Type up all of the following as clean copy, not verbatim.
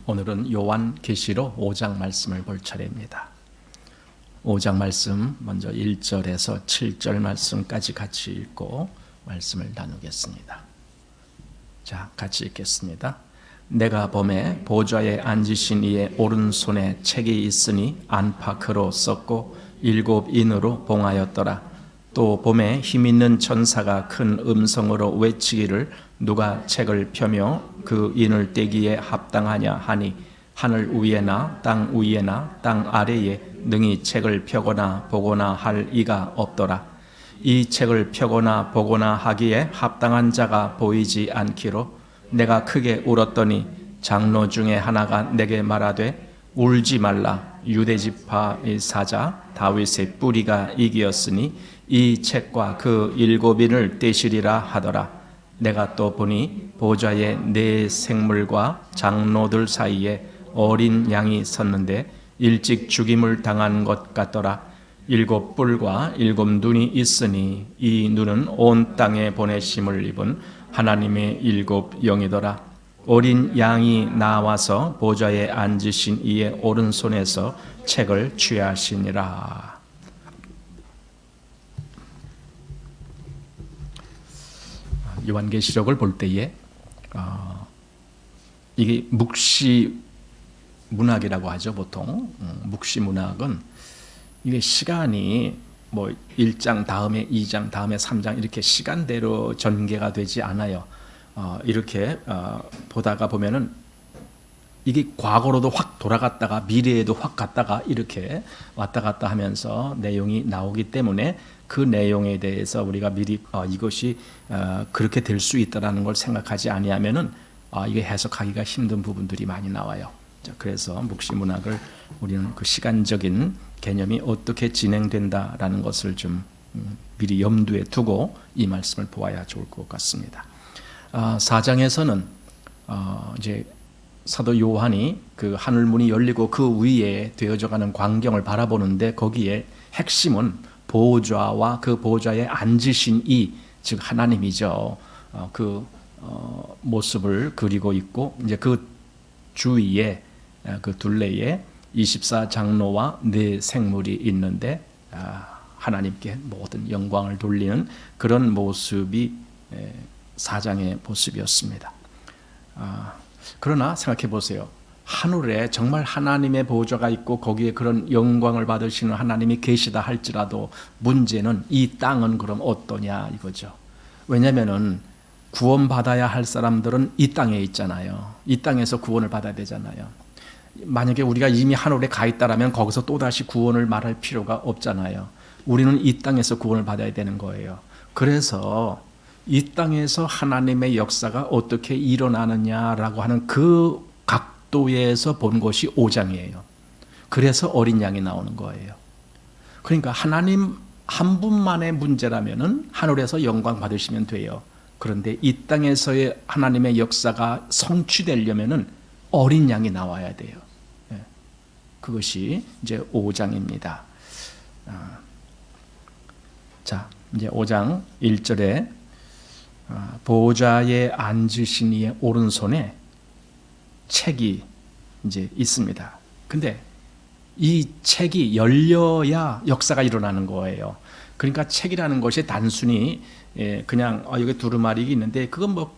오늘은 요한계시록 5장 말씀을 볼 차례입니다. 5장 말씀 먼저 1절에서 7절 말씀까지 같이 읽고 말씀을 나누겠습니다. 자, 같이 읽겠습니다. 내가 보매 보좌에 앉으신 이의 오른손에 책이 있으니 안팎으로 썼고 7인으로 봉하였더라. 또 보매 힘있는 천사가 큰 음성으로 외치기를 누가 책을 펴며 그 인을 떼기에 합당하냐 하니 하늘 위에나 땅 위에나 땅 아래에 능히 책을 펴거나 보거나 할 이가 없더라. 이 책을 펴거나 보거나 하기에 합당한 자가 보이지 않기로 내가 크게 울었더니 장로 중에 하나가 내게 말하되 울지 말라. 유대지파의 사자 다윗의 뿌리가 이기었으니 이 책과 그 7인을 떼시리라 하더라. 내가 또 보니 보좌에 네 생물과 장로들 사이에 어린 양이 섰는데 일찍 죽임을 당한 것 같더라. 7뿔과 7눈이 있으니 이 눈은 온 땅에 보내심을 입은 하나님의 7영이더라. 어린 양이 나와서 보좌에 앉으신 이의 오른손에서 책을 취하시니라. 요한계시록을 볼 때에 이게 묵시 문학이라고 하죠. 보통 묵시 문학은 이게 시간이 뭐 1장 다음에 2장 다음에 3장 이렇게 시간대로 전개가 되지 않아요. 이렇게 보다가 보면은 이게 과거로도 확 돌아갔다가 미래에도 확 갔다가 이렇게 왔다 갔다 하면서 내용이 나오기 때문에 그 내용에 대해서 우리가 미리 이것이 그렇게 될 수 있다라는 걸 생각하지 아니하면은 이게 해석하기가 힘든 부분들이 많이 나와요. 그래서 묵시문학을 우리는 그 시간적인 개념이 어떻게 진행된다라는 것을 좀 미리 염두에 두고 이 말씀을 보아야 좋을 것 같습니다. 4장에서는 이제 사도 요한이 그 하늘문이 열리고 그 위에 되어져가는 광경을 바라보는데 거기에 핵심은 보좌와 그 보좌에 앉으신 이, 즉 하나님이죠. 그 모습을 그리고 있고 이제 그 주위에 그 둘레에 24장로와 네 생물이 있는데 하나님께 모든 영광을 돌리는 그런 모습이 4장의 모습이었습니다. 그러나 생각해 보세요. 하늘에 정말 하나님의 보좌가 있고 거기에 그런 영광을 받으시는 하나님이 계시다 할지라도 문제는 이 땅은 그럼 어떠냐 이거죠. 왜냐하면은 구원받아야 할 사람들은 이 땅에 있잖아요. 이 땅에서 구원을 받아야 되잖아요. 만약에 우리가 이미 하늘에 가 있다라면 거기서 또다시 구원을 말할 필요가 없잖아요. 우리는 이 땅에서 구원을 받아야 되는 거예요. 그래서 이 땅에서 하나님의 역사가 어떻게 일어나느냐라고 하는 그 각도에서 본 것이 5장이에요. 그래서 어린 양이 나오는 거예요. 그러니까 하나님 한 분만의 문제라면은 하늘에서 영광 받으시면 돼요. 그런데 이 땅에서의 하나님의 역사가 성취되려면은 어린 양이 나와야 돼요. 그것이 이제 5장입니다. 자, 이제 5장 1절에 보좌에 앉으신 이의 오른손에 책이 이제 있습니다. 근데 이 책이 열려야 역사가 일어나는 거예요. 그러니까 책이라는 것이 단순히 그냥 여기 두루마리 있는데 그건 뭐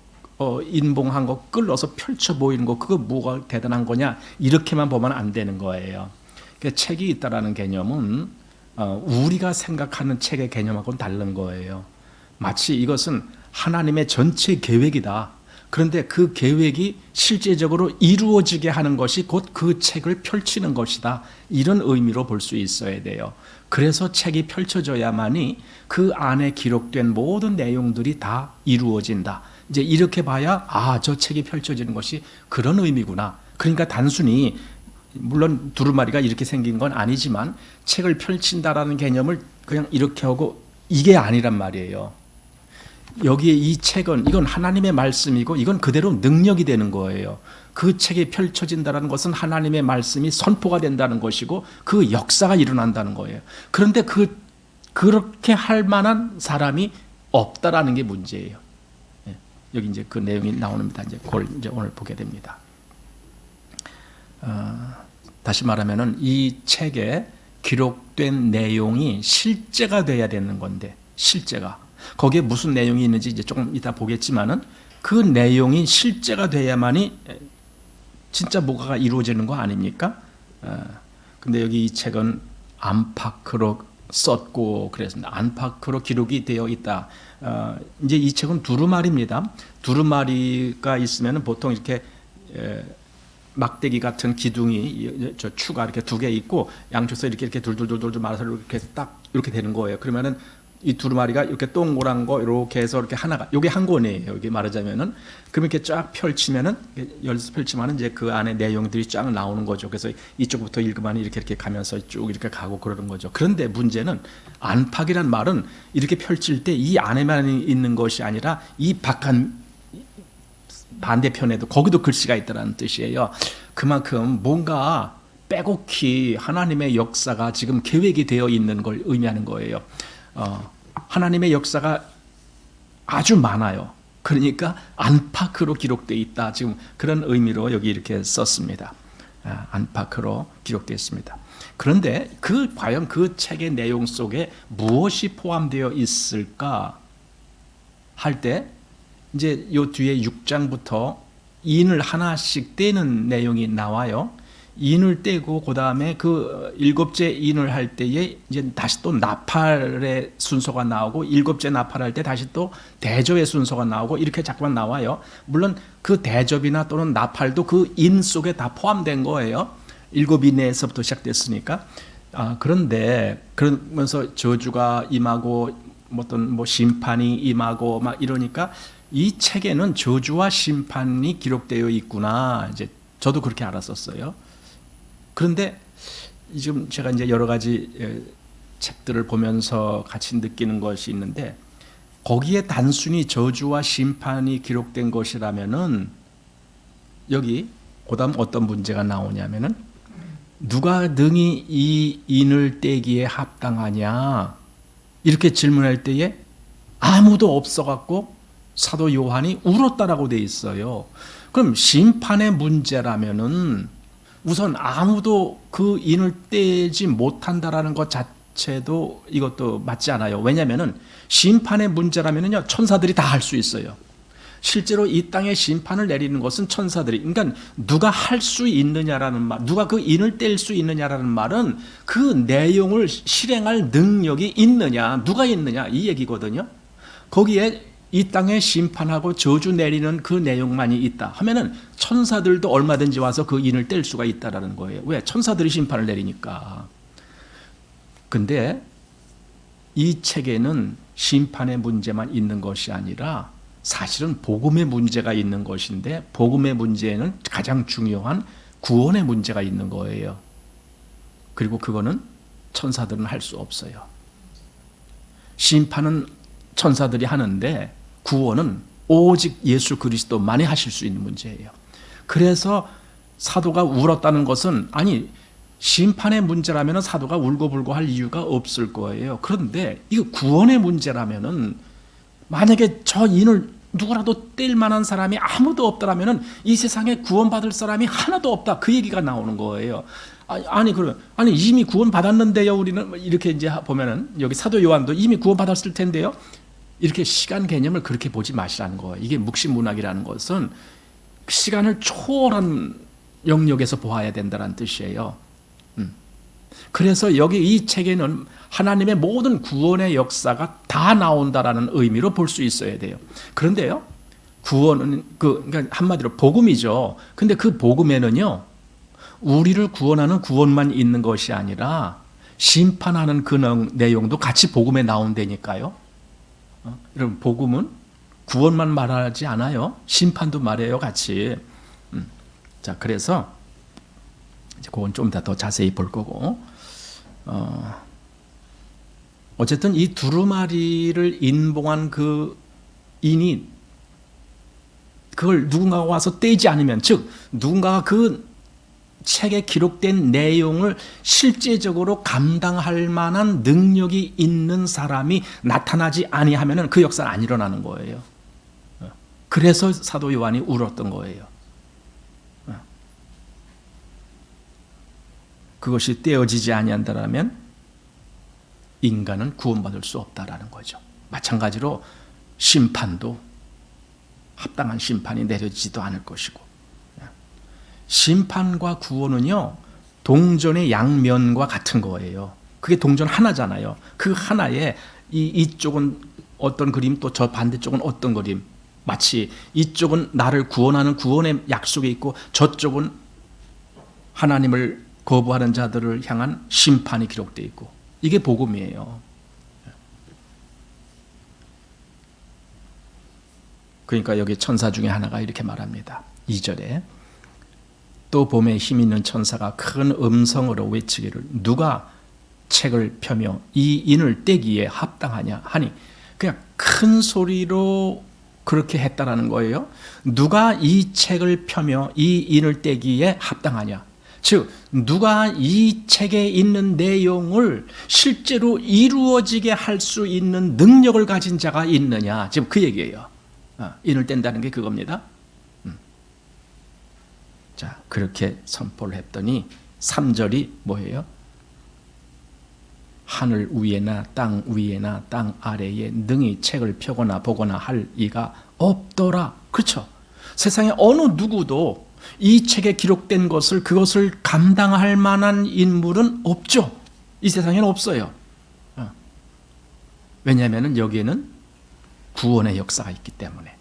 인봉한 거 끌어서 펼쳐 보이는 거 그거 뭐가 대단한 거냐 이렇게만 보면 안 되는 거예요. 그러니까 책이 있다라는 개념은 우리가 생각하는 책의 개념하고는 다른 거예요. 마치 이것은 하나님의 전체 계획이다. 그런데 그 계획이 실제적으로 이루어지게 하는 것이 곧 그 책을 펼치는 것이다. 이런 의미로 볼 수 있어야 돼요. 그래서 책이 펼쳐져야만이 그 안에 기록된 모든 내용들이 다 이루어진다. 이제 이렇게 봐야 저 책이 펼쳐지는 것이 그런 의미구나. 그러니까 단순히 물론 두루마리가 이렇게 생긴 건 아니지만 책을 펼친다라는 개념을 그냥 이렇게 하고 이게 아니란 말이에요. 여기에 이 책은 이건 하나님의 말씀이고 이건 그대로 능력이 되는 거예요. 그 책이 펼쳐진다는 것은 하나님의 말씀이 선포가 된다는 것이고 그 역사가 일어난다는 거예요. 그런데 그렇게 할 만한 사람이 없다라는 게 문제예요. 여기 이제 그 내용이 나옵니다. 이제 그걸 이제 오늘 보게 됩니다. 다시 말하면은 이 책에 기록된 내용이 실제가 돼야 되는 건데, 실제가 거기에 무슨 내용이 있는지 이제 조금 이따 보겠지만은 그 내용이 실제가 돼야만이 진짜 뭐가 이루어지는 거 아닙니까? 근데 여기 이 책은 안팎으로 썼고 그랬습니다. 안팎으로 기록이 되어 있다. 이제 이 책은 두루마리입니다. 두루마리가 있으면 보통 이렇게 막대기 같은 기둥이 저 추가 이렇게 두 개 있고 양쪽에서 이렇게 둘둘둘둘 말아서 이렇게 딱 이렇게 되는 거예요. 그러면은 이 두루마리가 이렇게 동그란 거 이렇게 해서 이렇게 하나가 요게 한 권이에요. 여기 말하자면은 그럼 이렇게 쫙 펼치면은 열서 펼치면은 이제 그 안에 내용들이 쫙 나오는 거죠. 그래서 이쪽부터 읽으면 이렇게 가면서 쭉 이렇게 가고 그러는 거죠. 그런데 문제는 안팎이란 말은 이렇게 펼칠 때 이 안에만 있는 것이 아니라 이 바깥 반대편에도 거기도 글씨가 있다는 뜻이에요. 그만큼 뭔가 빼곡히 하나님의 역사가 지금 계획이 되어 있는 걸 의미하는 거예요. 하나님의 역사가 아주 많아요. 그러니까 안팎으로 기록되어 있다. 지금 그런 의미로 여기 이렇게 썼습니다. 안팎으로 기록되어 있습니다. 그런데 과연 그 책의 내용 속에 무엇이 포함되어 있을까 할 때 이제 요 뒤에 6장부터 인을 하나씩 떼는 내용이 나와요. 인을 떼고 그 다음에 그 7째 인을 할 때에 이제 다시 또 나팔의 순서가 나오고 7째 나팔할 때 다시 또 대접의 순서가 나오고 이렇게 자꾸만 나와요. 물론 그 대접이나 또는 나팔도 그 인 속에 다 포함된 거예요. 7인에서부터 시작됐으니까. 그런데 그러면서 저주가 임하고 어떤 심판이 임하고 막 이러니까 이 책에는 저주와 심판이 기록되어 있구나. 이제 저도 그렇게 알았었어요. 그런데 지금 제가 이제 여러 가지 책들을 보면서 같이 느끼는 것이 있는데 거기에 단순히 저주와 심판이 기록된 것이라면은 여기 그다음 어떤 문제가 나오냐면은 누가 능히 이 인을 떼기에 합당하냐 이렇게 질문할 때에 아무도 없어갖고 사도 요한이 울었다라고 돼 있어요. 그럼 심판의 문제라면은 우선 아무도 그 인을 떼지 못한다라는 것 자체도 이것도 맞지 않아요. 왜냐하면은 심판의 문제라면은요 천사들이 다 할 수 있어요. 실제로 이 땅에 심판을 내리는 것은 천사들이. 그러니까 누가 할 수 있느냐라는 말, 누가 그 인을 뗄 수 있느냐라는 말은 그 내용을 실행할 능력이 있느냐, 누가 있느냐 이 얘기거든요. 거기에 이 땅에 심판하고 저주 내리는 그 내용만이 있다 하면은 천사들도 얼마든지 와서 그 인을 뗄 수가 있다라는 거예요. 왜? 천사들이 심판을 내리니까. 근데 이 책에는 심판의 문제만 있는 것이 아니라 사실은 복음의 문제가 있는 것인데 복음의 문제에는 가장 중요한 구원의 문제가 있는 거예요. 그리고 그거는 천사들은 할 수 없어요. 심판은 천사들이 하는데 구원은 오직 예수 그리스도만이 하실 수 있는 문제예요. 그래서 사도가 울었다는 것은 아니 심판의 문제라면 사도가 울고불고 할 이유가 없을 거예요. 그런데 이거 구원의 문제라면은 만약에 저 인을 누구라도 뗄 만한 사람이 아무도 없다라면은 이 세상에 구원받을 사람이 하나도 없다. 그 얘기가 나오는 거예요. 아니 이미 구원 받았는데요. 우리는 이렇게 이제 보면은 여기 사도 요한도 이미 구원 받았을 텐데요. 이렇게 시간 개념을 그렇게 보지 마시라는 거예요. 이게 묵시문학이라는 것은 시간을 초월한 영역에서 보아야 된다는 뜻이에요. 그래서 여기 이 책에는 하나님의 모든 구원의 역사가 다 나온다라는 의미로 볼 수 있어야 돼요. 그런데요, 구원은 그러니까 한마디로 복음이죠. 근데 그 복음에는요, 우리를 구원하는 구원만 있는 것이 아니라 심판하는 그 내용도 같이 복음에 나온다니까요. 여러분 복음은 구원만 말하지 않아요. 심판도 말해요, 같이. 자, 그래서 이제 그건 좀 더 자세히 볼 거고. 어쨌든 이 두루마리를 인봉한 그 인이 그걸 누군가가 와서 떼지 않으면, 즉 누군가가 그 책에 기록된 내용을 실제적으로 감당할 만한 능력이 있는 사람이 나타나지 아니하면 그 역사는 안 일어나는 거예요. 그래서 사도 요한이 울었던 거예요. 그것이 떼어지지 아니한다라면 인간은 구원받을 수 없다라는 거죠. 마찬가지로 심판도 합당한 심판이 내려지지도 않을 것이고, 심판과 구원은요 동전의 양면과 같은 거예요. 그게 동전 하나잖아요. 그 하나에 이쪽은 어떤 그림, 또 저 반대쪽은 어떤 그림, 마치 이쪽은 나를 구원하는 구원의 약속이 있고 저쪽은 하나님을 거부하는 자들을 향한 심판이 기록되어 있고, 이게 복음이에요. 그러니까 여기 천사 중에 하나가 이렇게 말합니다. 2절에 또 봄에 힘 있는 천사가 큰 음성으로 외치기를 누가 책을 펴며 이 인을 떼기에 합당하냐 하니, 그냥 큰 소리로 그렇게 했다라는 거예요. 누가 이 책을 펴며 이 인을 떼기에 합당하냐, 즉 누가 이 책에 있는 내용을 실제로 이루어지게 할 수 있는 능력을 가진 자가 있느냐, 지금 그 얘기예요. 인을 뗀다는 게 그겁니다. 자, 그렇게 선포를 했더니 3절이 뭐예요? 하늘 위에나 땅 위에나 땅 아래에 능히 책을 펴거나 보거나 할 이가 없더라. 그렇죠? 세상에 어느 누구도 이 책에 기록된 것을, 그것을 감당할 만한 인물은 없죠. 이 세상에는 없어요. 왜냐하면 여기에는 구원의 역사가 있기 때문에.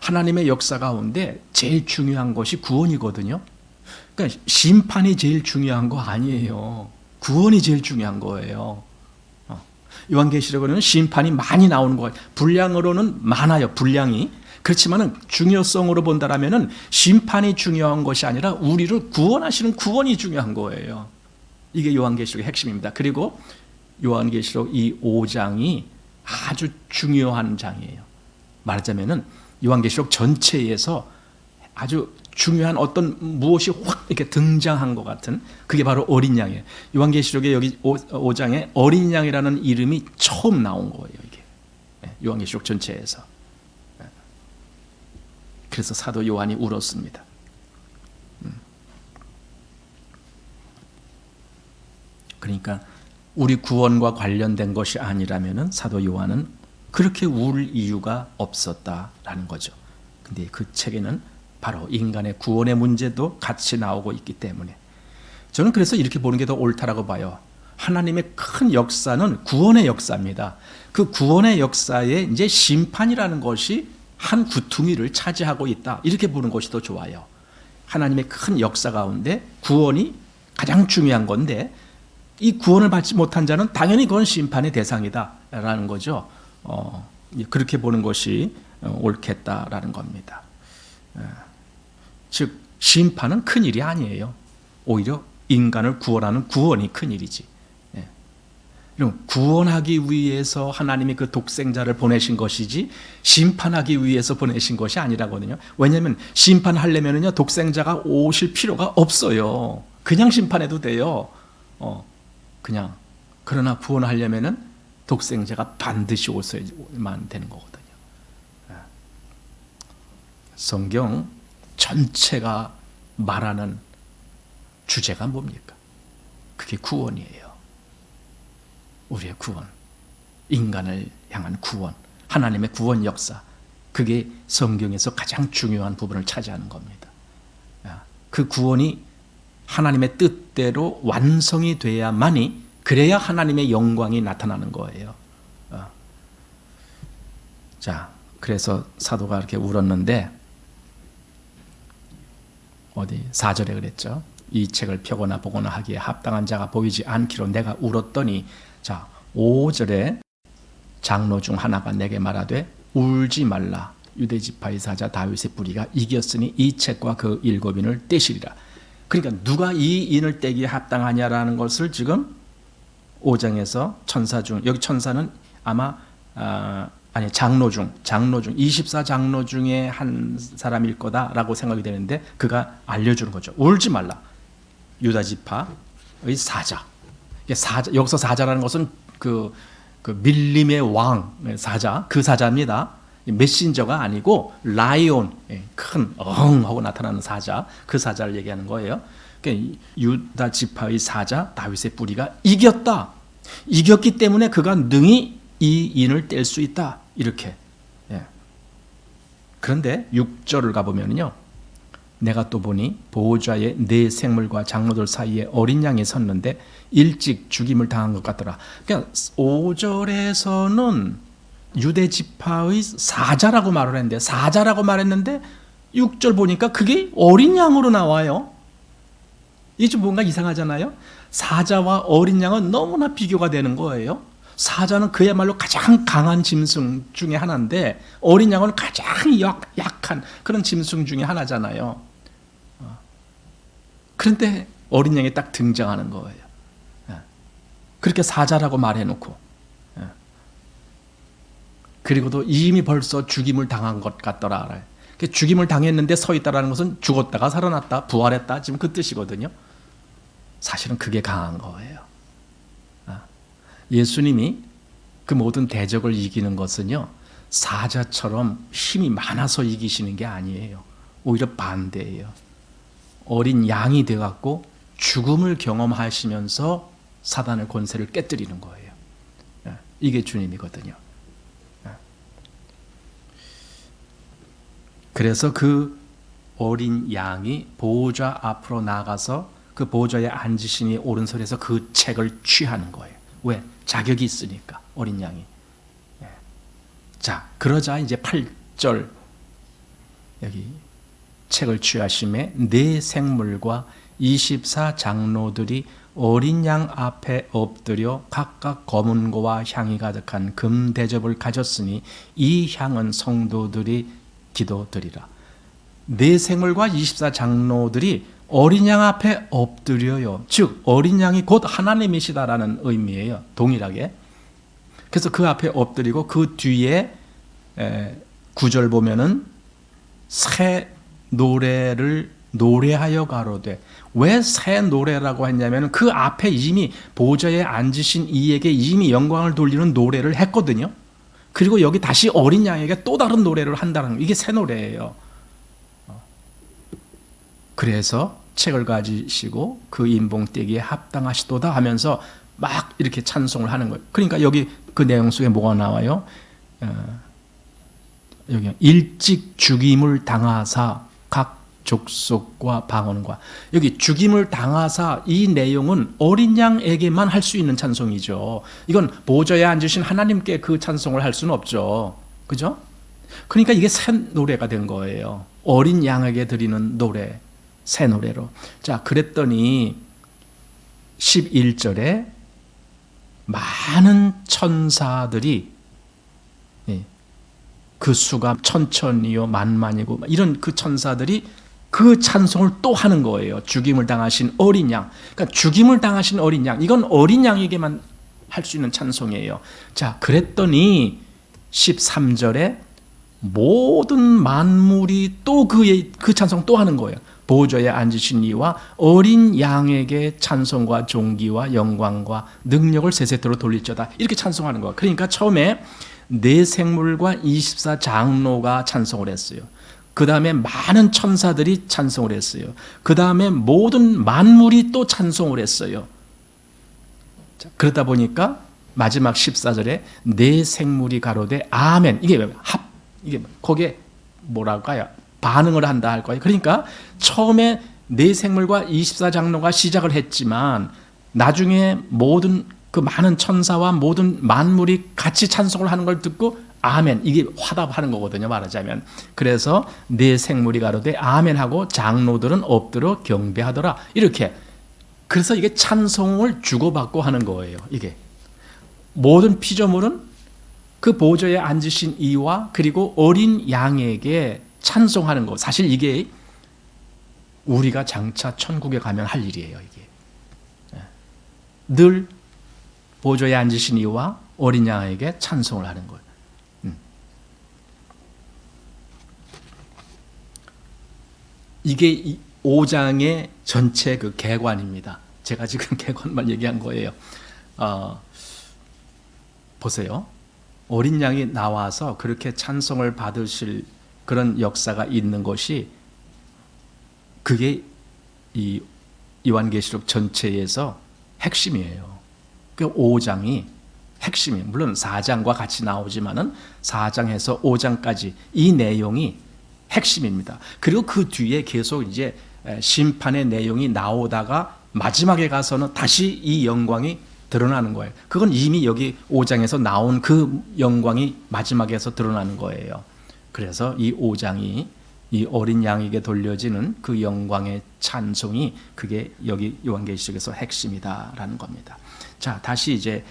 하나님의 역사 가운데 제일 중요한 것이 구원이거든요. 그러니까 심판이 제일 중요한 거 아니에요. 구원이 제일 중요한 거예요. 요한계시록에는 심판이 많이 나오는 거예요. 분량으로는 많아요. 분량이. 그렇지만은 중요성으로 본다라면은 심판이 중요한 것이 아니라 우리를 구원하시는 구원이 중요한 거예요. 이게 요한계시록의 핵심입니다. 그리고 요한계시록 이 5장이 아주 중요한 장이에요. 말하자면은 요한계시록 전체에서 아주 중요한 어떤 무엇이 확 이렇게 등장한 것 같은, 그게 바로 어린 양이에요. 요한계시록에 여기 5장에 어린 양이라는 이름이 처음 나온 거예요. 이게 요한계시록 전체에서. 그래서 사도 요한이 울었습니다. 그러니까 우리 구원과 관련된 것이 아니라면은 사도 요한은 그렇게 울 이유가 없었다라는 거죠. 근데 그 책에는 바로 인간의 구원의 문제도 같이 나오고 있기 때문에 저는 그래서 이렇게 보는 게 더 옳다라고 봐요. 하나님의 큰 역사는 구원의 역사입니다. 그 구원의 역사에 이제 심판이라는 것이 한 구퉁이를 차지하고 있다, 이렇게 보는 것이 더 좋아요. 하나님의 큰 역사 가운데 구원이 가장 중요한 건데, 이 구원을 받지 못한 자는 당연히 그건 심판의 대상이다라는 거죠. 그렇게 보는 것이 옳겠다라는 겁니다. 즉 심판은 큰 일이 아니에요. 오히려 인간을 구원하는 구원이 큰 일이지. 구원하기 위해서 하나님이 그 독생자를 보내신 것이지 심판하기 위해서 보내신 것이 아니라거든요. 왜냐하면 심판하려면요 독생자가 오실 필요가 없어요. 그냥 심판해도 돼요. 그냥. 그러나 구원하려면은 독생자가 반드시 오셔야만 되는 거거든요. 성경 전체가 말하는 주제가 뭡니까? 그게 구원이에요. 우리의 구원, 인간을 향한 구원, 하나님의 구원 역사, 그게 성경에서 가장 중요한 부분을 차지하는 겁니다. 그 구원이 하나님의 뜻대로 완성이 돼야만이, 그래야 하나님의 영광이 나타나는 거예요. 자, 그래서 사도가 이렇게 울었는데, 어디 4절에 그랬죠. 이 책을 펴거나 보거나 하기에 합당한 자가 보이지 않기로 내가 울었더니, 자 5절에 장로 중 하나가 내게 말하되 울지 말라, 유대지파의 사자 다윗의 뿌리가 이겼으니 이 책과 그 7인을 떼시리라. 그러니까 누가 이 인을 떼기에 합당하냐라는 것을 지금 5장에서 천사 중, 여기 천사는 아마 장로 중 24장로 중에 한 사람일 거다라고 생각이 되는데, 그가 알려주는 거죠. 울지 말라, 유다지파의 사자. 여기서 사자라는 것은 그 밀림의 왕, 사자, 그 사자입니다. 메신저가 아니고 라이온, 큰 하고 나타나는 사자, 그 사자를 얘기하는 거예요. 그러니까 유다 지파의 사자 다윗의 뿌리가 이겼다. 이겼기 때문에 그가 능히 이 인을 뗄 수 있다. 이렇게. 그런데 6절을 가보면요, 내가 또 보니 보호자의 네 생물과 장로들 사이에 어린 양이 섰는데 일찍 죽임을 당한 것 같더라. 그러니까 5절에서는 유대 지파의 사자라고 말을 했는데, 사자라고 말했는데 6절 보니까 그게 어린 양으로 나와요. 이게 좀 뭔가 이상하잖아요. 사자와 어린 양은 너무나 비교가 되는 거예요. 사자는 그야말로 가장 강한 짐승 중에 하나인데 어린 양은 가장 약한 그런 짐승 중에 하나잖아요. 그런데 어린 양이 딱 등장하는 거예요. 그렇게 사자라고 말해놓고, 그리고도 이미 벌써 죽임을 당한 것 같더라. 죽임을 당했는데 서 있다라는 것은 죽었다가 살아났다, 부활했다, 지금 그 뜻이거든요. 사실은 그게 강한 거예요. 예수님이 그 모든 대적을 이기는 것은요, 사자처럼 힘이 많아서 이기시는 게 아니에요. 오히려 반대예요. 어린 양이 되어갖고 죽음을 경험하시면서 사단의 권세를 깨뜨리는 거예요. 이게 주님이거든요. 그래서 그 어린 양이 보호자 앞으로 나가서 그 보호자에 앉으시니 오른손에서 그 책을 취하는 거예요. 왜? 자격이 있으니까, 어린 양이. 자, 그러자 이제 8절 여기 책을 취하심에 네 생물과 24 장로들이 어린 양 앞에 엎드려 각각 검은 고와 향이 가득한 금 대접을 가졌으니 이 향은 성도들이 기도드리라. 네 생물과 24 장로들이 어린 양 앞에 엎드려요. 즉 어린 양이 곧 하나님이시다라는 의미예요. 동일하게. 그래서 그 앞에 엎드리고 그 뒤에 9절 보면은 새 노래를 노래하여 가로되, 왜 새 노래라고 했냐면 그 앞에 이미 보좌에 앉으신 이에게 이미 영광을 돌리는 노래를 했거든요. 그리고 여기 다시 어린 양에게 또 다른 노래를 한다는, 이게 새 노래예요. 그래서 책을 가지시고 그 인봉떼기에 합당하시도다 하면서 막 이렇게 찬송을 하는 거예요. 그러니까 여기 그 내용 속에 뭐가 나와요? 여기 일찍 죽임을 당하사 각 족속과 방언과, 여기 죽임을 당하사, 이 내용은 어린 양에게만 할 수 있는 찬송이죠. 이건 보좌에 앉으신 하나님께 그 찬송을 할 수는 없죠. 그죠? 그러니까 이게 새 노래가 된 거예요. 어린 양에게 드리는 노래, 새 노래로. 자, 그랬더니 11절에 많은 천사들이, 그 수가 천천이요 만만이고 이런 그 천사들이 그 찬송을 또 하는 거예요. 죽임을 당하신 어린 양. 그러니까 죽임을 당하신 어린 양, 이건 어린 양에게만 할 수 있는 찬송이에요. 자, 그랬더니 13절에 모든 만물이 또 그 찬송 또 하는 거예요. 보좌에 앉으신 이와 어린 양에게 찬송과 존귀와 영광과 능력을 세세토록 돌릴지어다, 이렇게 찬송하는 거예요. 그러니까 처음에 네 생물과 24 장로가 찬송을 했어요. 그 다음에 많은 천사들이 찬송을 했어요. 그 다음에 모든 만물이 또 찬송을 했어요. 자, 그러다 보니까 마지막 14절에 네 생물이 가로되 아멘. 이게 거기에 뭐랄까요? 반응을 한다 할 거예요. 그러니까 처음에 네 생물과 24 장로가 시작을 했지만 나중에 모든 그 많은 천사와 모든 만물이 같이 찬송을 하는 걸 듣고 아멘, 이게 화답하는 거거든요, 말하자면. 그래서 네 생물이 가로되 아멘 하고 장로들은 엎드려 경배하더라, 이렇게. 그래서 이게 찬송을 주고받고 하는 거예요. 이게 모든 피조물은 그 보좌에 앉으신 이와 그리고 어린 양에게 찬송하는 거. 사실 이게 우리가 장차 천국에 가면 할 일이에요. 이게 늘 보좌에 앉으신 이와 어린 양에게 찬송을 하는 거예요. 이게 5장의 전체 그 개관입니다. 제가 지금 개관만 얘기한 거예요. 보세요. 어린 양이 나와서 그렇게 찬송을 받으실 그런 역사가 있는 것이 그게 이 요한계시록 전체에서 핵심이에요. 그 5장이 핵심이에요. 물론 4장과 같이 나오지만은 4장에서 5장까지 이 내용이 핵심입니다. 그리고 그 뒤에 계속 이제 심판의 내용이 나오다가 마지막에 가서는 다시 이 영광이 드러나는 거예요. 그건 이미 여기 5장에서 나온 그 영광이 마지막에서 드러나는 거예요. 그래서 이 5장이 이 어린 양에게 돌려지는 그 영광의 찬송이 그게 여기 요한계시록에서 핵심이다라는 겁니다. 자, 다시 이제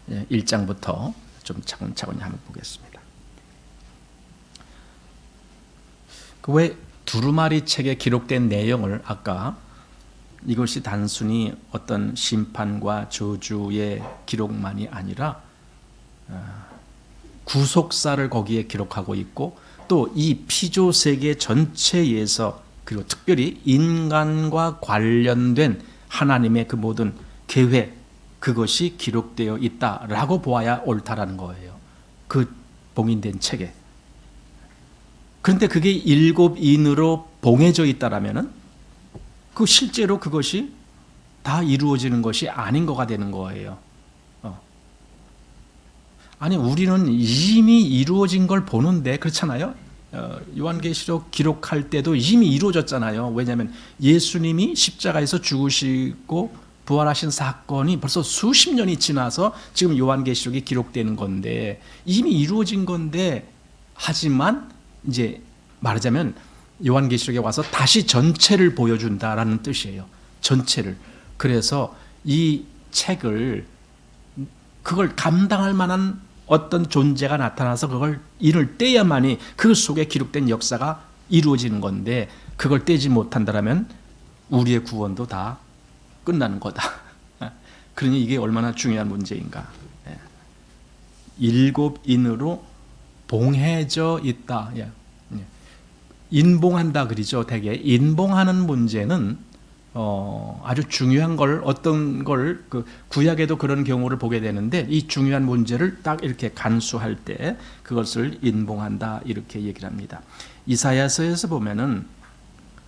1장부터 좀 차근차근히 한번 보겠습니다. 그 왜 두루마리 책에 기록된 내용을 아까 이것이 단순히 어떤 심판과 저주의 기록만이 아니라 구속사를 거기에 기록하고 있고 또 이 피조 세계 전체에서 그리고 특별히 인간과 관련된 하나님의 그 모든 계획 그것이 기록되어 있다라고 보아야 옳다라는 거예요. 그 봉인된 책에. 그런데 그게 7인으로 봉해져 있다라면은 그 실제로 그것이 다 이루어지는 것이 아닌 거가 되는 거예요. 아니 우리는 이미 이루어진 걸 보는데 그렇잖아요. 요한계시록 기록할 때도 이미 이루어졌잖아요. 왜냐하면 예수님이 십자가에서 죽으시고 부활하신 사건이 벌써 수십 년이 지나서 지금 요한계시록이 기록되는 건데 이미 이루어진 건데 하지만 이제 말하자면 요한계시록에 와서 다시 전체를 보여준다라는 뜻이에요. 전체를. 그래서 이 책을 그걸 감당할 만한 어떤 존재가 나타나서 그걸 이를 떼야만이 그 속에 기록된 역사가 이루어지는 건데 그걸 떼지 못한다면 우리의 구원도 다 끝나는 거다. 그러니 이게 얼마나 중요한 문제인가. 7인으로 봉해져 있다. 인봉한다 그러죠. 대개 인봉하는 문제는 아주 중요한 걸 어떤 걸 그 구약에도 그런 경우를 보게 되는데 이 중요한 문제를 딱 이렇게 간수할 때 그것을 인봉한다 이렇게 얘기를 합니다. 이사야서에서 보면은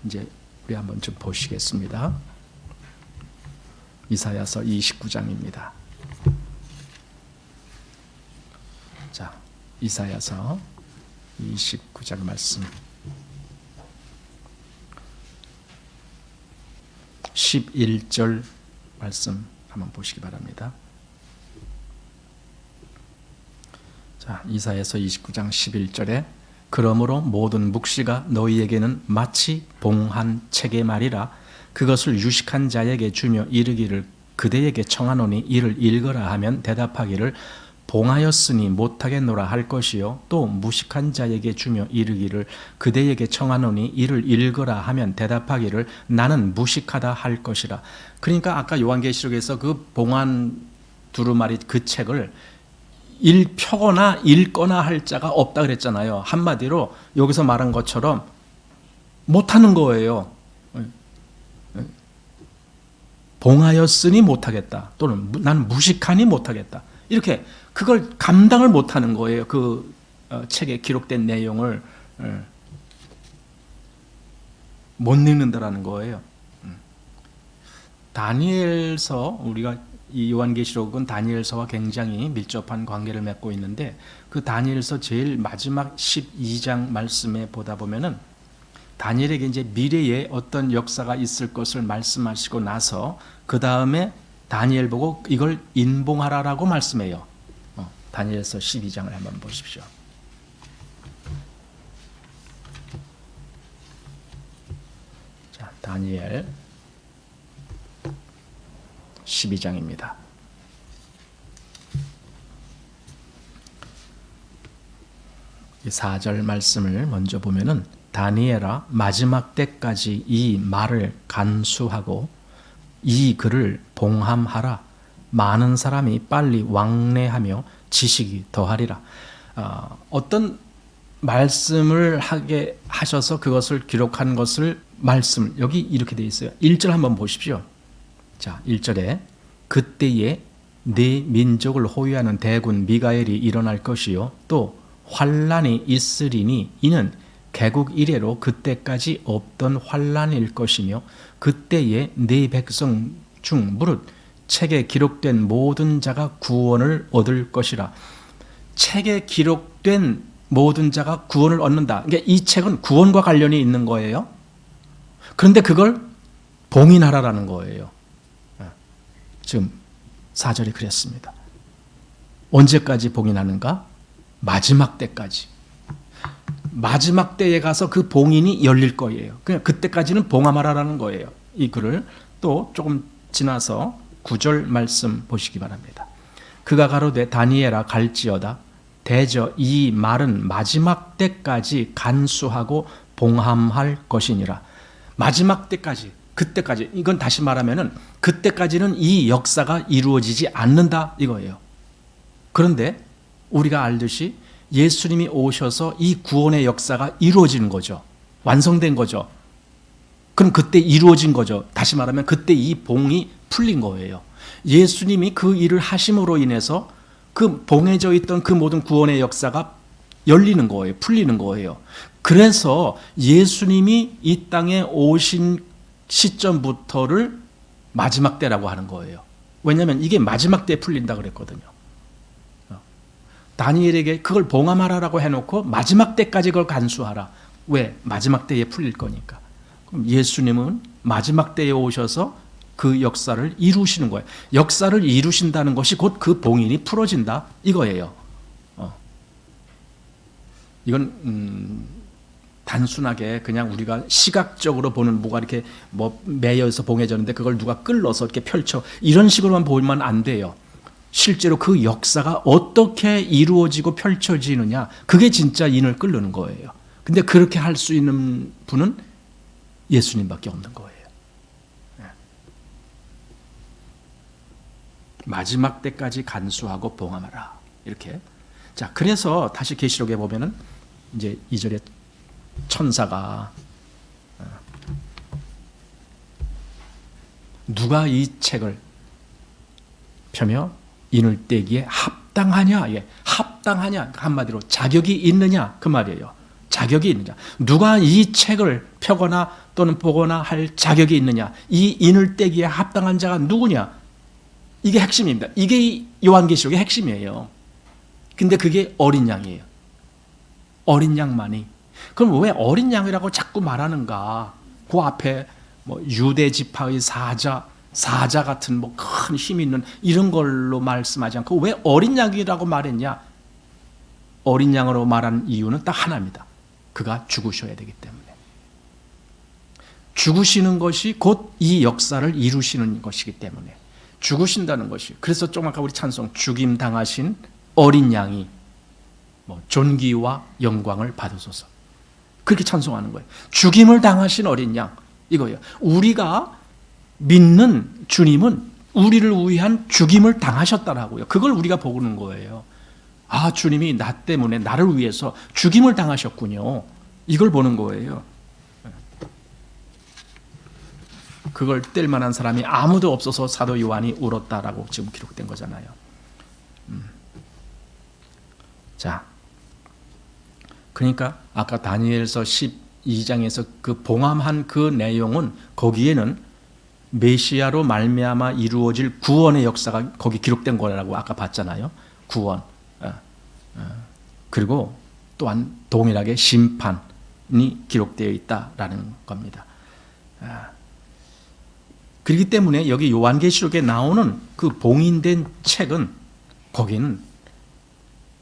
이제 우리 한번 좀 보시겠습니다. 이사야서 29장입니다. 자, 이사야서 29장 말씀. 11절 말씀 한번 보시기 바랍니다. 자, 이사야서 29장 11절에 그러므로 모든 묵시가 너희에게는 마치 봉한 책의 말이라 그것을 유식한 자에게 주며 이르기를 그대에게 청하노니 이를 읽으라 하면 대답하기를 봉하였으니 못하겠노라 할 것이요 또 무식한 자에게 주며 이르기를 그대에게 청하노니 이를 읽으라 하면 대답하기를 나는 무식하다 할 것이라. 그러니까 아까 요한계시록에서 그 봉한 두루마리 그 책을 펴거나 읽거나 할 자가 없다 그랬잖아요. 한마디로 여기서 말한 것처럼 못하는 거예요. 봉하였으니 못하겠다 또는 나는 무식하니 못하겠다 이렇게 그걸 감당을 못하는 거예요. 그 책에 기록된 내용을 못 읽는다라는 거예요. 다니엘서 우리가 이 요한계시록은 다니엘서와 굉장히 밀접한 관계를 맺고 있는데 그 다니엘서 제일 마지막 12장 말씀에 보다 보면은 다니엘에게 이제 미래에 어떤 역사가 있을 것을 말씀하시고 나서 그 다음에 다니엘 보고 이걸 인봉하라라고 말씀해요. 다니엘서 12장을 한번 보십시오. 자, 다니엘 12장입니다. 이 4절 말씀을 먼저 보면은 다니엘아 마지막 때까지 이 말을 간수하고 이 글을 봉함하라. 많은 사람이 빨리 왕래하며 지식이 더하리라. 어떤 말씀을 하게 하셔서 그것을 기록한 것을 말씀 여기 이렇게 되어 있어요. 1절 한번 보십시오. 자, 1절에 그때에 네 민족을 호위하는 대군 미가엘이 일어날 것이요 또 환란이 있으리니 이는 개국 이래로 그때까지 없던 환란일 것이며 그때에 네 백성 중 무릇 책에 기록된 모든 자가 구원을 얻을 것이라. 책에 기록된 모든 자가 구원을 얻는다. 그러니까 이 책은 구원과 관련이 있는 거예요. 그런데 그걸 봉인하라라는 거예요. 지금 4절이 그랬습니다. 언제까지 봉인하는가? 마지막 때까지. 마지막 때에 가서 그 봉인이 열릴 거예요. 그냥 그때까지는 봉함하라라는 거예요. 이 글을 또 조금 지나서 9절 말씀 보시기 바랍니다. 그가 가로되 다니엘아 갈지어다 대저 이 말은 마지막 때까지 간수하고 봉함할 것이니라. 마지막 때까지, 그때까지. 이건 다시 말하면은 그때까지는 이 역사가 이루어지지 않는다 이거예요. 그런데 우리가 알듯이 예수님이 오셔서 이 구원의 역사가 이루어지는 거죠. 완성된 거죠. 그럼 그때 이루어진 거죠. 다시 말하면 그때 이 봉이 풀린 거예요. 예수님이 그 일을 하심으로 인해서 그 봉해져 있던 그 모든 구원의 역사가 열리는 거예요. 풀리는 거예요. 그래서 예수님이 이 땅에 오신 시점부터를 마지막 때라고 하는 거예요. 왜냐하면 이게 마지막 때에 풀린다 그랬거든요. 다니엘에게 그걸 봉함하라라고 해놓고 마지막 때까지 그걸 간수하라. 왜? 마지막 때에 풀릴 거니까. 그럼 예수님은 마지막 때에 오셔서 그 역사를 이루시는 거예요. 역사를 이루신다는 것이 곧 그 봉인이 풀어진다 이거예요. 이건 단순하게 그냥 우리가 시각적으로 보는 뭐가 이렇게 뭐 매여서 봉해졌는데 그걸 누가 끌어서 이렇게 펼쳐 이런 식으로만 보면 안 돼요. 실제로 그 역사가 어떻게 이루어지고 펼쳐지느냐 그게 진짜 인을 끌는 거예요. 근데 그렇게 할 수 있는 분은 예수님밖에 없는 거예요. 마지막 때까지 간수하고 봉함하라. 이렇게. 자, 그래서 다시 계시록에 보면은 이제 2절에 천사가 누가 이 책을 펴며 인을 떼기에 합당하냐? 예, 합당하냐? 한마디로 자격이 있느냐? 그 말이에요. 자격이 있느냐? 누가 이 책을 펴거나 또는 보거나 할 자격이 있느냐? 이 인을 떼기에 합당한 자가 누구냐? 이게 핵심입니다. 이게 요한계시록의 핵심이에요. 근데 그게 어린 양이에요. 어린 양만이. 그럼 왜 어린 양이라고 자꾸 말하는가? 그 앞에 뭐 유대 지파의 사자 같은 뭐 큰 힘 있는 이런 걸로 말씀하지 않고 왜 어린 양이라고 말했냐? 어린 양으로 말한 이유는 딱 하나입니다. 그가 죽으셔야 되기 때문에. 죽으시는 것이 곧 이 역사를 이루시는 것이기 때문에. 죽으신다는 것이. 그래서 좀 아까 우리 찬송 죽임 당하신 어린 양이 뭐 존귀와 영광을 받으소서. 그렇게 찬송하는 거예요. 죽임을 당하신 어린 양 이거예요. 우리가 믿는 주님은 우리를 위한 죽임을 당하셨다라고요. 그걸 우리가 보는 거예요. 아, 주님이 나 때문에 나를 위해서 죽임을 당하셨군요. 이걸 보는 거예요. 그걸 뗄 만한 사람이 아무도 없어서 사도 요한이 울었다라고 지금 기록된 거잖아요. 자, 그러니까 아까 다니엘서 12장에서 그 봉함한 그 내용은 거기에는 메시아로 말미암아 이루어질 구원의 역사가 거기 기록된 거라고 아까 봤잖아요. 구원. 그리고 또한 동일하게 심판이 기록되어 있다라는 겁니다. 그렇기 때문에 여기 요한계시록에 나오는 그 봉인된 책은 거기는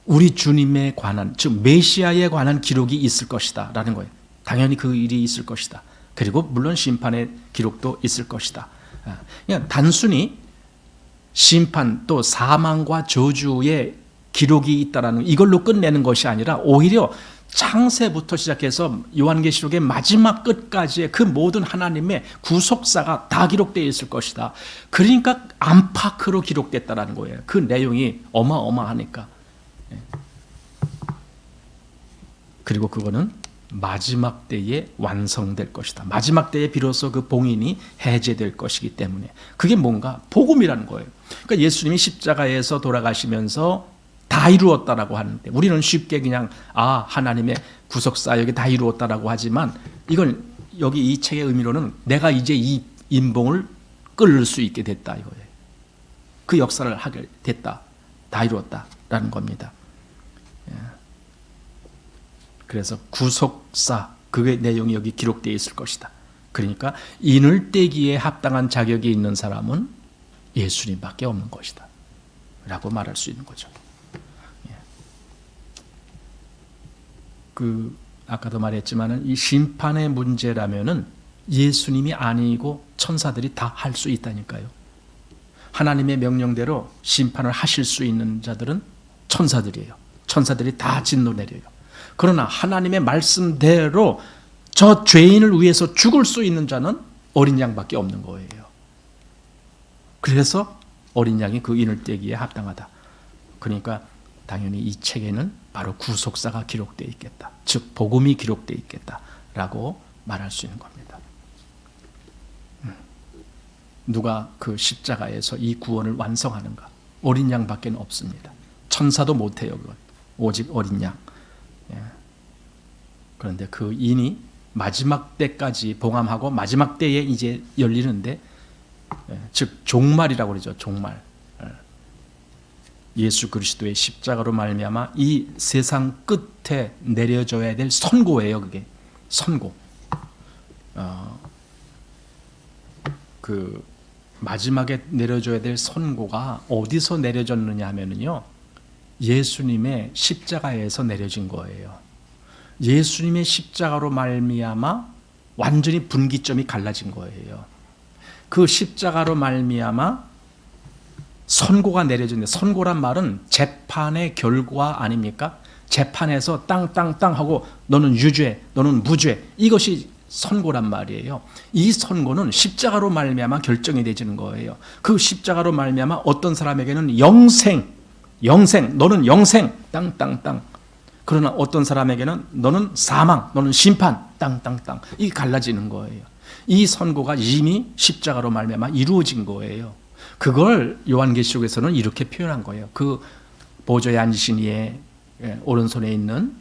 우리 주님에 관한, 즉 메시아에 관한 기록이 있을 것이다 라는 거예요. 당연히 그 일이 있을 것이다. 그리고 물론 심판의 기록도 있을 것이다. 그냥 단순히 심판 또 사망과 저주의 기록이 있다라는 이걸로 끝내는 것이 아니라 오히려 창세부터 시작해서 요한계시록의 마지막 끝까지의 그 모든 하나님의 구속사가 다 기록되어 있을 것이다. 그러니까 안팎으로 기록됐다라는 거예요. 그 내용이 어마어마하니까. 그리고 그거는 마지막 때에 완성될 것이다. 마지막 때에 비로소 그 봉인이 해제될 것이기 때문에 그게 뭔가 복음이라는 거예요. 그러니까 예수님이 십자가에서 돌아가시면서 다 이루었다라고 하는데 우리는 쉽게 그냥 하나님의 구속사역이 다 이루었다라고 하지만 이건 여기 이 책의 의미로는 내가 이제 이 인봉을 끌을 수 있게 됐다 이거예요. 그 역사를 하게 됐다. 다 이루었다라는 겁니다. 그래서 구속사 그의 내용이 여기 기록되어 있을 것이다. 그러니까 인을 떼기에 합당한 자격이 있는 사람은 예수님밖에 없는 것이다 라고 말할 수 있는 거죠. 아까도 말했지만은 이 심판의 문제라면은 예수님이 아니고 천사들이 다 할 수 있다니까요. 하나님의 명령대로 심판을 하실 수 있는 자들은 천사들이에요. 천사들이 다 진노 내려요. 그러나 하나님의 말씀대로 저 죄인을 위해서 죽을 수 있는 자는 어린 양밖에 없는 거예요. 그래서 어린 양이 그 인을 떼기에 합당하다. 그러니까 당연히 이 책에는 바로 구속사가 기록되어 있겠다. 즉 복음이 기록되어 있겠다라고 말할 수 있는 겁니다. 누가 그 십자가에서 이 구원을 완성하는가? 어린 양밖에 없습니다. 천사도 못해요. 그건. 오직 어린 양. 그런데 그 인이 마지막 때까지 봉함하고 마지막 때에 이제 열리는데 즉 종말이라고 그러죠. 종말. 예수 그리스도의 십자가로 말미암아 이 세상 끝에 내려져야 될 선고예요. 그게 선고. 그 마지막에 내려져야 될 선고가 어디서 내려졌느냐 하면은요, 예수님의 십자가에서 내려진 거예요. 예수님의 십자가로 말미암아 완전히 분기점이 갈라진 거예요. 그 십자가로 말미암아 선고가 내려졌는데, 선고란 말은 재판의 결과 아닙니까? 재판에서 땅땅땅 하고 너는 유죄, 너는 무죄, 이것이 선고란 말이에요. 이 선고는 십자가로 말미암아 결정이 되지는 거예요. 그 십자가로 말미암아 어떤 사람에게는 영생, 너는 영생, 땅땅땅. 그러나 어떤 사람에게는 너는 사망, 너는 심판, 땅땅땅. 이게 갈라지는 거예요. 이 선고가 이미 십자가로 말미암아 이루어진 거예요. 그걸 요한계시록에서는 이렇게 표현한 거예요. 그 보좌에 앉으신 이의 오른손에 있는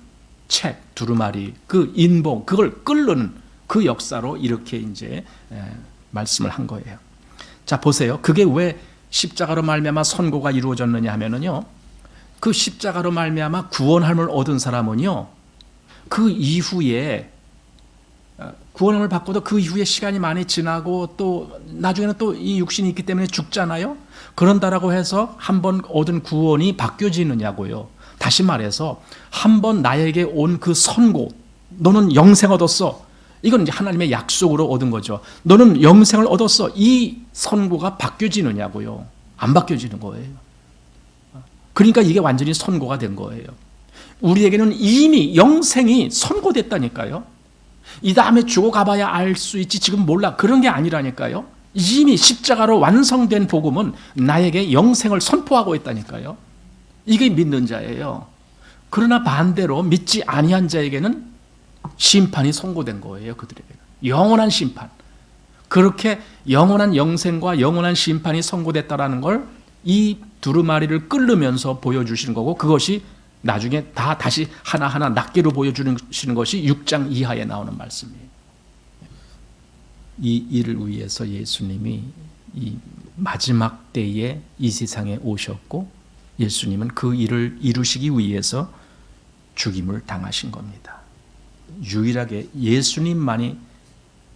책, 두루마리, 그 인봉, 그걸 끓는 그 역사로 이렇게 이제 말씀을 한 거예요. 자, 보세요. 그게 왜 십자가로 말미암아 선고가 이루어졌느냐 하면은요, 그 십자가로 말미암아 구원함을 얻은 사람은요, 그 이후에 구원함을 받고도 그 이후에 시간이 많이 지나고 또 나중에는 또 이 육신이 있기 때문에 죽잖아요. 그런다라고 해서 한번 얻은 구원이 바뀌어지느냐고요. 다시 말해서 한번 나에게 온 그 선고, 너는 영생 얻었어. 이건 이제 하나님의 약속으로 얻은 거죠. 너는 영생을 얻었어. 이 선고가 바뀌어지느냐고요. 안 바뀌어지는 거예요. 그러니까 이게 완전히 선고가 된 거예요. 우리에게는 이미 영생이 선고됐다니까요. 이 다음에 죽어가봐야 알 수 있지 지금 몰라, 그런 게 아니라니까요. 이미 십자가로 완성된 복음은 나에게 영생을 선포하고 있다니까요. 이게 믿는 자예요. 그러나 반대로 믿지 아니한 자에게는 심판이 선고된 거예요. 그들에게는 영원한 심판. 그렇게 영원한 영생과 영원한 심판이 선고됐다라는 걸 이 두루마리를 끓으면서 보여주시는 거고, 그것이 나중에 다 다시 하나하나 낱개로 보여주시는 것이 6장 이하에 나오는 말씀이에요. 이 일을 위해서 예수님이 이 마지막 때에 이 세상에 오셨고, 예수님은 그 일을 이루시기 위해서 죽임을 당하신 겁니다. 유일하게 예수님만이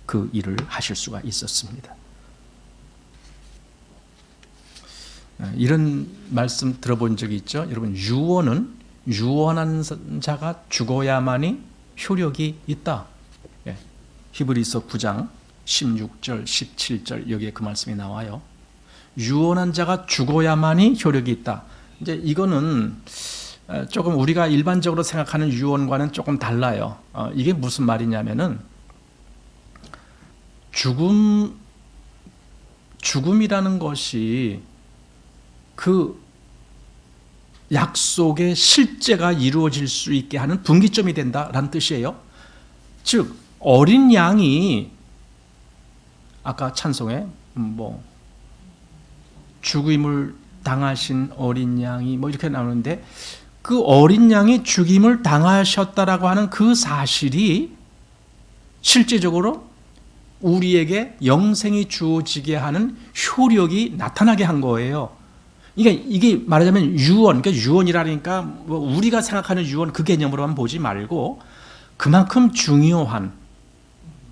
그 일을 하실 수가 있었습니다. 이런 말씀 들어본 적이 있죠? 여러분, 유언한 자가 죽어야만이 효력이 있다. 히브리서 9장 16절, 17절 여기에 그 말씀이 나와요. 유언한 자가 죽어야만이 효력이 있다. 이제 이거는 조금 우리가 일반적으로 생각하는 유언과는 조금 달라요. 이게 무슨 말이냐면은 죽음이라는 것이 그 약속의 실제가 이루어질 수 있게 하는 분기점이 된다라는 뜻이에요. 즉 어린 양이 아까 찬송에 죽임을 당하신 어린 양이 이렇게 나오는데, 그 어린 양이 죽임을 당하셨다라고 하는 그 사실이 실제적으로 우리에게 영생이 주어지게 하는 효력이 나타나게 한 거예요. 그러니까 이게 말하자면 그러니까 유언이라니까 우리가 생각하는 유언 그 개념으로만 보지 말고 그만큼 중요한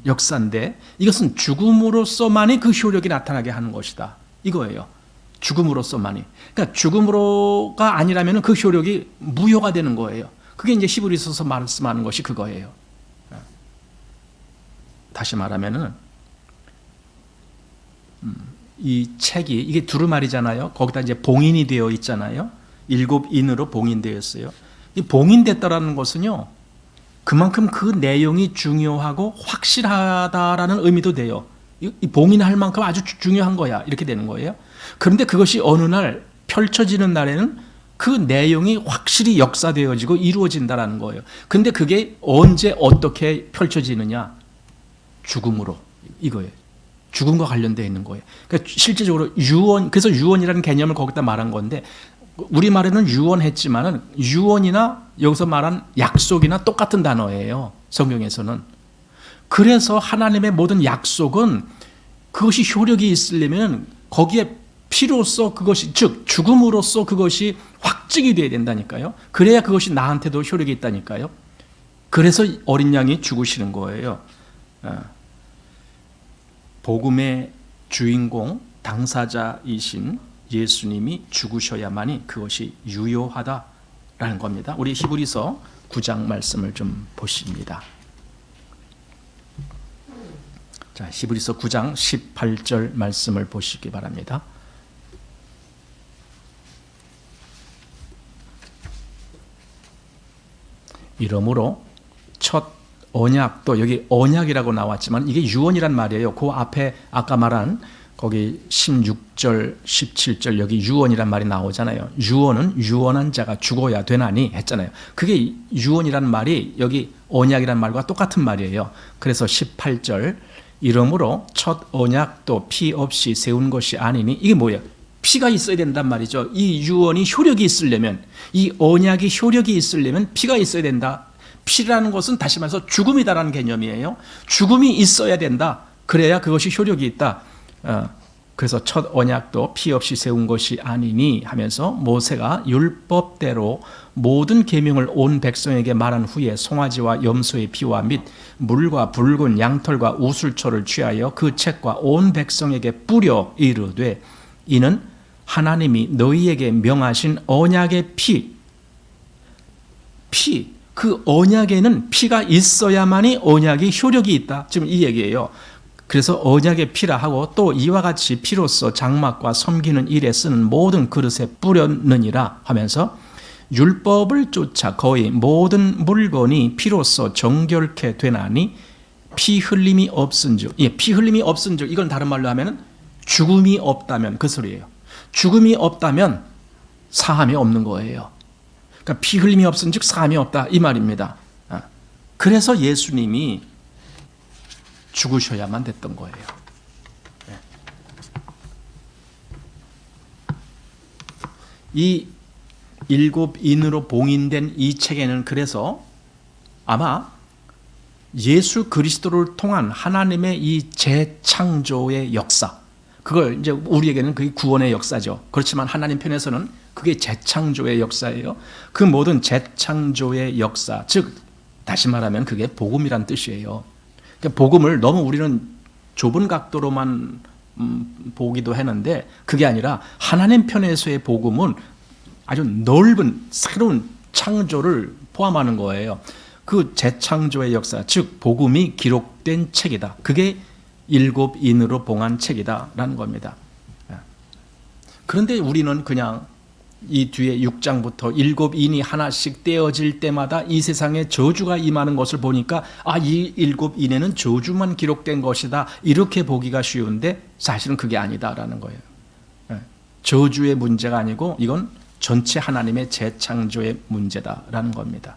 역사인데, 이것은 죽음으로서만이 그 효력이 나타나게 하는 것이다, 이거예요. 죽음으로서만이. 그러니까 죽음으로가 아니라면 그 효력이 무효가 되는 거예요. 그게 이제 히브리서서 말씀하는 것이 그거예요. 다시 말하면은 이 책이, 이게 두루마리잖아요. 거기다 이제 봉인이 되어 있잖아요. 7인으로 봉인되어 있어요. 이 봉인됐다라는 것은요, 그만큼 그 내용이 중요하고 확실하다라는 의미도 돼요. 이 봉인할 만큼 아주 중요한 거야, 이렇게 되는 거예요. 그런데 그것이 어느 날 펼쳐지는 날에는 그 내용이 확실히 역사되어지고 이루어진다라는 거예요. 근데 그게 언제 어떻게 펼쳐지느냐? 죽음으로, 이거예요. 죽음과 관련되어 있는 거예요. 그러니까 실제적으로 유언, 그래서 유언이라는 개념을 거기다 말한 건데, 우리말에는 유언했지만은 유언이나 여기서 말한 약속이나 똑같은 단어예요, 성경에서는. 그래서 하나님의 모든 약속은 그것이 효력이 있으려면 거기에 피로써 그것이, 즉 죽음으로써 그것이 확증이 되어야 된다니까요. 그래야 그것이 나한테도 효력이 있다니까요. 그래서 어린 양이 죽으시는 거예요. 복음의 주인공, 당사자이신 예수님이 죽으셔야만이 그것이 유효하다라는 겁니다. 우리 히브리서 9장 말씀을 좀 보십니다. 자, 히브리서 9장 18절 말씀을 보시기 바랍니다. 이러므로 첫 언약도, 여기 언약이라고 나왔지만 이게 유언이란 말이에요. 그 앞에 아까 말한 거기 16절, 17절 여기 유언이란 말이 나오잖아요. 유언은 유언한 자가 죽어야 되나니 했잖아요. 그게 유언이란 말이 여기 언약이란 말과 똑같은 말이에요. 그래서 18절, 이러므로 첫 언약도 피 없이 세운 것이 아니니, 이게 뭐예요? 피가 있어야 된단 말이죠. 이 유언이 효력이 있으려면, 이 언약이 효력이 있으려면 피가 있어야 된다. 피라는 것은 다시 말해서 죽음이다라는 개념이에요. 죽음이 있어야 된다. 그래야 그것이 효력이 있다. 그래서 첫 언약도 피 없이 세운 것이 아니니 하면서 모세가 율법대로 모든 계명을 온 백성에게 말한 후에 송아지와 염소의 피와 및 물과 붉은 양털과 우슬초를 취하여 그 책과 온 백성에게 뿌려 이르되, 이는 하나님이 너희에게 명하신 언약의 피, 그 언약에는 피가 있어야만이 언약이 효력이 있다, 지금 이 얘기예요. 그래서 언약의 피라 하고, 또 이와 같이 피로써 장막과 섬기는 일에 쓰는 모든 그릇에 뿌렸느니라 하면서 율법을 쫓아 거의 모든 물건이 피로써 정결케 되나니 피 흘림이 없은즉, 피 흘림이 없은즉, 이건 다른 말로 하면 죽음이 없다면, 그 소리예요. 죽음이 없다면 사함이 없는 거예요. 그러니까 피 흘림이 없은즉 사함이 없다, 이 말입니다. 그래서 예수님이 죽으셔야만 됐던 거예요. 이 7인으로 봉인된 이 책에는 그래서 아마 예수 그리스도를 통한 하나님의 이 재창조의 역사, 그걸 이제 우리에게는 그게 구원의 역사죠. 그렇지만 하나님 편에서는 그게 재창조의 역사예요. 그 모든 재창조의 역사, 즉 다시 말하면 그게 복음이란 뜻이에요. 그러니까 복음을 너무 우리는 좁은 각도로만 보기도 했는데, 그게 아니라 하나님 편에서의 복음은 아주 넓은 새로운 창조를 포함하는 거예요. 그 재창조의 역사, 즉 복음이 기록된 책이다. 그게 7인으로 봉한 책이다라는 겁니다. 그런데 우리는 그냥 이 뒤에 6장부터 7인이 하나씩 떼어질 때마다 이 세상에 저주가 임하는 것을 보니까, 이 7인에는 저주만 기록된 것이다, 이렇게 보기가 쉬운데 사실은 그게 아니다라는 거예요. 저주의 문제가 아니고 이건 전체 하나님의 재창조의 문제다라는 겁니다.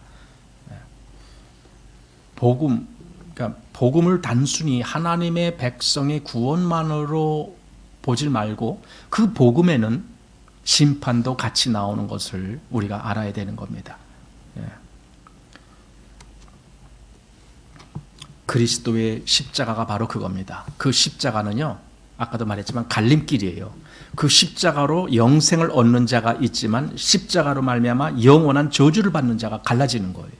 복음, 그러니까 복음을 단순히 하나님의 백성의 구원만으로 보질 말고 그 복음에는 심판도 같이 나오는 것을 우리가 알아야 되는 겁니다. 예. 그리스도의 십자가가 바로 그겁니다. 그 십자가는요, 아까도 말했지만 갈림길이에요. 그 십자가로 영생을 얻는 자가 있지만 십자가로 말미암아 영원한 저주를 받는 자가 갈라지는 거예요.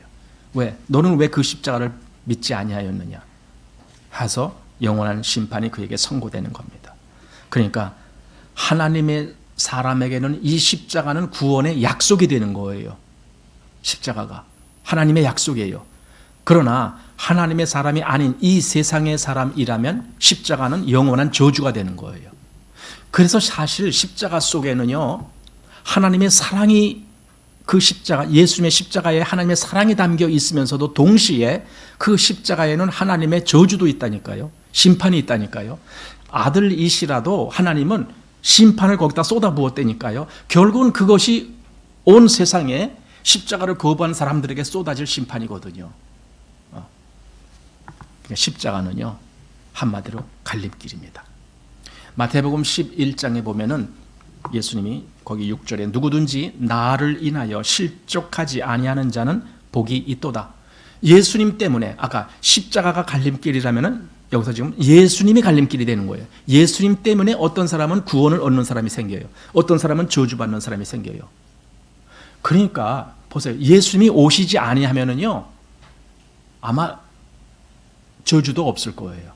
왜? 너는 왜 그 십자가를 믿지 아니하였느냐 해서 영원한 심판이 그에게 선고되는 겁니다. 그러니까 하나님의 사람에게는 이 십자가는 구원의 약속이 되는 거예요. 십자가가 하나님의 약속이에요. 그러나 하나님의 사람이 아닌 이 세상의 사람이라면 십자가는 영원한 저주가 되는 거예요. 그래서 사실 십자가 속에는요, 하나님의 사랑이, 그 십자가, 예수님의 십자가에 하나님의 사랑이 담겨 있으면서도 동시에 그 십자가에는 하나님의 저주도 있다니까요. 심판이 있다니까요. 아들이시라도 하나님은 심판을 거기다 쏟아부었다니까요. 결국은 그것이 온 세상에 십자가를 거부한 사람들에게 쏟아질 심판이거든요. 그러니까 십자가는요, 한마디로 갈림길입니다. 마태복음 11장에 보면은 예수님이 거기 6절에 누구든지 나를 인하여 실족하지 아니하는 자는 복이 있도다. 예수님 때문에, 아까 십자가가 갈림길이라면은 여기서 지금 예수님이 갈림길이 되는 거예요. 예수님 때문에 어떤 사람은 구원을 얻는 사람이 생겨요. 어떤 사람은 저주받는 사람이 생겨요. 그러니까 보세요. 예수님이 오시지 아니하면은요, 아마 저주도 없을 거예요.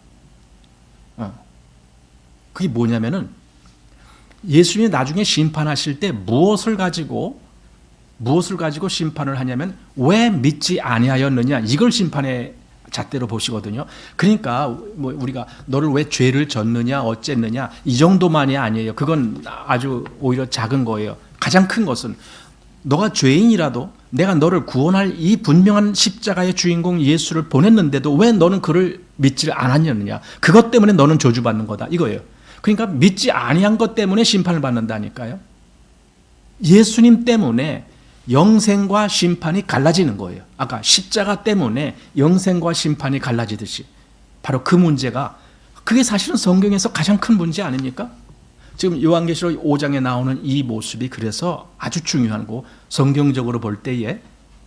그게 뭐냐면은 예수님이 나중에 심판하실 때 무엇을 가지고 심판을 하냐면 왜 믿지 아니하였느냐, 이걸 심판의 잣대로 보시거든요. 그러니까 뭐 우리가 너를 왜 죄를 졌느냐 어쨌느냐 이 정도만이 아니에요. 그건 아주 오히려 작은 거예요. 가장 큰 것은 너가 죄인이라도 내가 너를 구원할 이 분명한 십자가의 주인공 예수를 보냈는데도 왜 너는 그를 믿지 않았느냐, 그것 때문에 너는 저주받는 거다, 이거예요. 그러니까 믿지 아니한 것 때문에 심판을 받는다니까요. 예수님 때문에 영생과 심판이 갈라지는 거예요. 아까 십자가 때문에 영생과 심판이 갈라지듯이 바로 그 문제가, 그게 사실은 성경에서 가장 큰 문제 아닙니까? 지금 요한계시록 5장에 나오는 이 모습이 그래서 아주 중요하고 성경적으로 볼 때에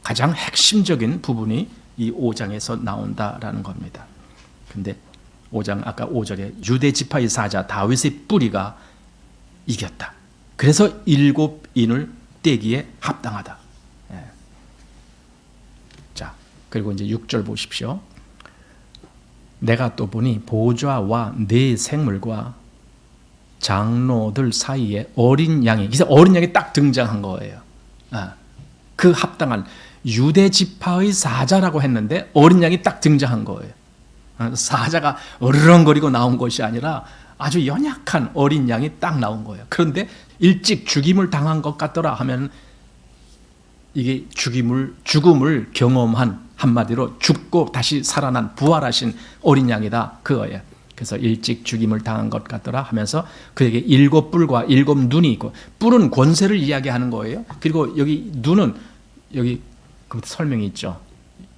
가장 핵심적인 부분이 이 5장에서 나온다라는 겁니다. 근데 5장 아까 5절에 유대 지파의 사자 다윗의 뿌리가 이겼다. 그래서 7인을 떼기에 합당하다. 예. 자, 그리고 이제 6절 보십시오. 내가 또 보니 보좌와 네 생물과 장로들 사이에 어린 양이, 그래서 어린 양이 딱 등장한 거예요. 그 합당한 유대 지파의 사자라고 했는데 어린 양이 딱 등장한 거예요. 사자가 어르렁거리고 나온 것이 아니라 아주 연약한 어린 양이 딱 나온 거예요. 그런데 일찍 죽임을 당한 것 같더라 하면 이게 죽음을 경험한, 한마디로 죽고 다시 살아난 부활하신 어린 양이다, 그거예요. 그래서 일찍 죽임을 당한 것 같더라 하면서 그에게 7뿔과 7눈이 있고, 뿔은 권세를 이야기하는 거예요. 그리고 여기 눈은, 여기 그 설명이 있죠.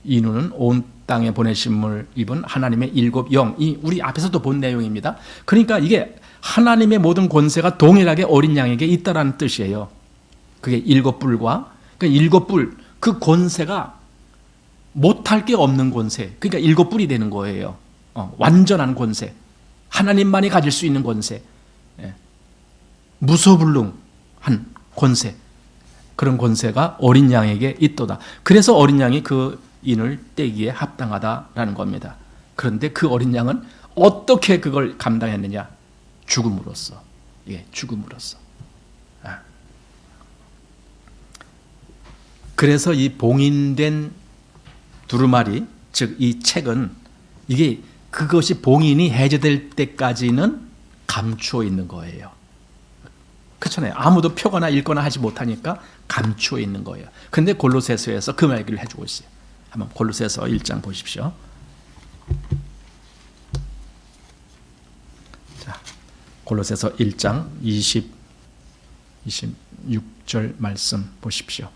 이 눈은 온 땅에 보내심을 입은 하나님의 7영, 이 우리 앞에서도 본 내용입니다. 그러니까 이게 하나님의 모든 권세가 동일하게 어린 양에게 있다라는 뜻이에요. 그게 7뿔과, 그러니까 7뿔, 그 권세가 못할 게 없는 권세, 그러니까 7뿔이 되는 거예요. 완전한 권세, 하나님만이 가질 수 있는 권세, 무소불능한 권세, 그런 권세가 어린 양에게 있도다. 그래서 어린 양이 그 인을 떼기에 합당하다라는 겁니다. 그런데 그 어린 양은 어떻게 그걸 감당했느냐? 죽음으로써. 예, 죽음으로써. 그래서 이 봉인된 두루마리, 즉 이 책은, 이게 그것이 봉인이 해제될 때까지는 감추어 있는 거예요. 그렇잖아요. 아무도 펴거나 읽거나 하지 못하니까 감추어 있는 거예요. 그런데 골로새서에서 그 말기를 해주고 있어요. 한번 골로새서 1장 보십시오. 자, 골로새서 1장 26절 말씀 보십시오.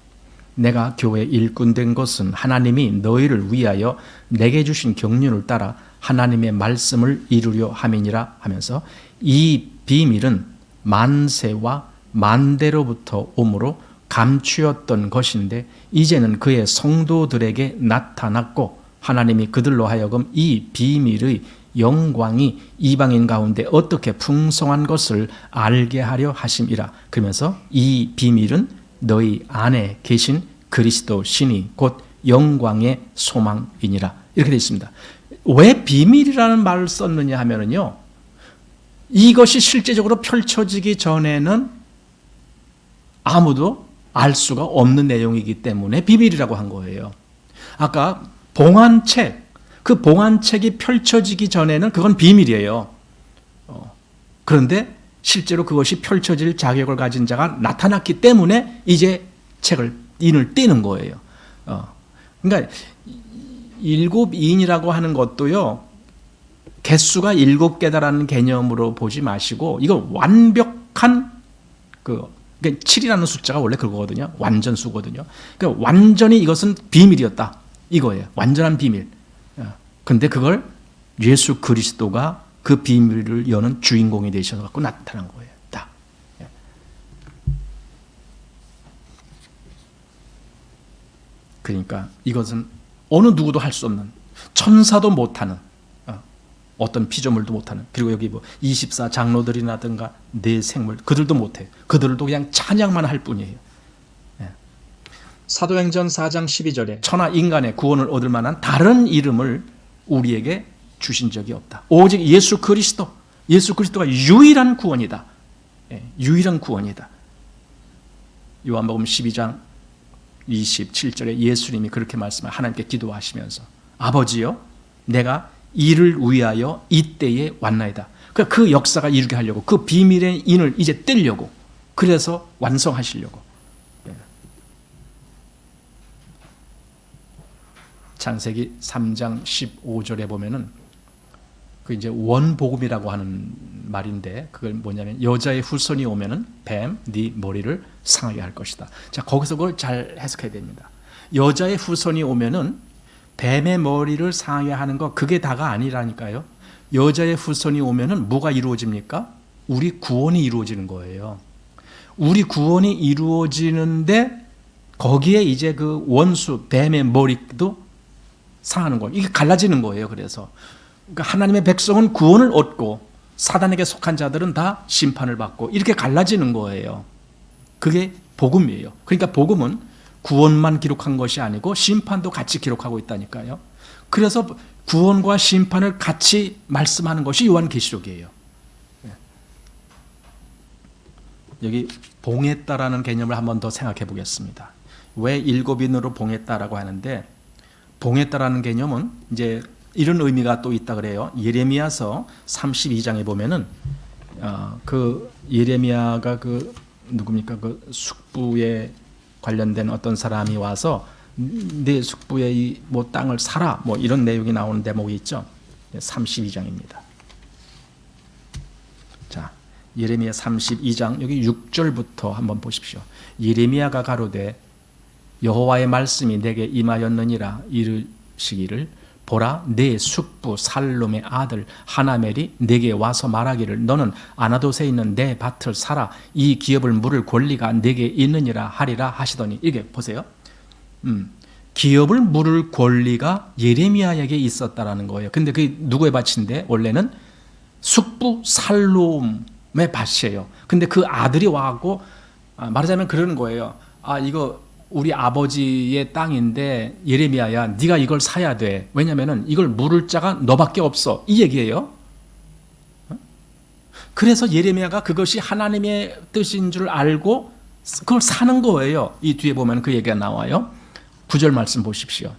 내가 교회 일꾼 된 것은 하나님이 너희를 위하여 내게 주신 경륜을 따라 하나님의 말씀을 이루려 함이니라 하면서 이 비밀은 만세와 만대로부터 오므로 감추었던 것인데 이제는 그의 성도들에게 나타났고 하나님이 그들로 하여금 이 비밀의 영광이 이방인 가운데 어떻게 풍성한 것을 알게 하려 하심이라. 그러면서 이 비밀은 너희 안에 계신 그리스도 신이 곧 영광의 소망이니라. 이렇게 되어 있습니다. 왜 비밀이라는 말을 썼느냐 하면은요, 이것이 실제적으로 펼쳐지기 전에는 아무도 알 수가 없는 내용이기 때문에 비밀이라고 한 거예요. 아까 봉안책, 그 봉안책이 펼쳐지기 전에는 그건 비밀이에요. 그런데 실제로 그것이 펼쳐질 자격을 가진 자가 나타났기 때문에 이제 인을 떼는 거예요. 그러니까 일곱인이라고 하는 것도요, 개수가 7개다라는 개념으로 보지 마시고 이거 완벽한 그러니까 7이라는 숫자가 원래 그거거든요. 완전수거든요. 그러니까 완전히 이것은 비밀이었다. 이거예요. 완전한 비밀. 그런데 그걸 예수 그리스도가 그 비밀을 여는 주인공이 되셔서 갖고 나타난 거예요. 다. 그러니까 이것은 어느 누구도 할 수 없는, 천사도 못하는, 어떤 피조물도 못하는, 그리고 여기 뭐 24 장로들이라든가 네 생물, 그들도 못해요. 그들도 그냥 찬양만 할 뿐이에요. 사도행전 4장 12절에 천하 인간의 구원을 얻을 만한 다른 이름을 우리에게 주신 적이 없다. 오직 예수 그리스도, 예수 그리스도가 유일한 구원이다. 유일한 구원이다. 요한복음 12장 27절에 예수님이 그렇게 말씀을 하나님께 기도하시면서 아버지요, 내가 이를 위하여 이때에 왔나이다. 그 역사가 이루게 하려고, 그 비밀의 인을 이제 떼려고, 그래서 완성하시려고. 창세기 3장 15절에 보면은 그 이제 원복음이라고 하는 말인데, 그걸 뭐냐면 여자의 후손이 오면은 뱀, 네 머리를 상하게 할 것이다. 자, 거기서 그걸 잘 해석해야 됩니다. 여자의 후손이 오면은 뱀의 머리를 상하게 하는 거, 그게 다가 아니라니까요. 여자의 후손이 오면은 뭐가 이루어집니까? 우리 구원이 이루어지는 거예요. 우리 구원이 이루어지는데 거기에 이제 그 원수 뱀의 머리도 상하는 거예요. 이게 갈라지는 거예요. 그래서 그러니까 하나님의 백성은 구원을 얻고 사단에게 속한 자들은 다 심판을 받고 이렇게 갈라지는 거예요. 그게 복음이에요. 그러니까 복음은 구원만 기록한 것이 아니고 심판도 같이 기록하고 있다니까요. 그래서 구원과 심판을 같이 말씀하는 것이 요한계시록이에요. 여기 봉했다라는 개념을 한 번 더 생각해 보겠습니다. 왜 7인으로 봉했다라고 하는데, 봉했다라는 개념은 이제 이런 의미가 또 있다 그래요. 예레미야서 32장에 보면은 그 예레미야가 그 누굽니까? 그 숙부에 관련된 어떤 사람이 와서 내 숙부의 이 뭐 땅을 사라, 뭐 이런 내용이 나오는 대목이 있죠. 32장입니다. 자, 예레미야 32장 여기 6절부터 한번 보십시오. 예레미야가 가로되 여호와의 말씀이 내게 임하였느니라 이르시기를, 보라, 내 숙부 살롬의 아들 하나멜이 내게 와서 말하기를 너는 아나돗에 있는 내 밭을 사라, 이 기업을 물을 권리가 내게 있느니라 하리라 하시더니, 이게 보세요. 기업을 물을 권리가 예레미야에게 있었다라는 거예요. 근데 그게 누구의 밭인데? 원래는 숙부 살롬의 밭이에요. 근데 그 아들이 와갖고 말하자면 그러는 거예요. 이거 우리 아버지의 땅인데 예레미야야, 네가 이걸 사야 돼. 왜냐면은 이걸 물을 자가 너밖에 없어. 이 얘기예요. 그래서 예레미야가 그것이 하나님의 뜻인 줄 알고 그걸 사는 거예요. 이 뒤에 보면 그 얘기가 나와요. 9절 말씀 보십시오.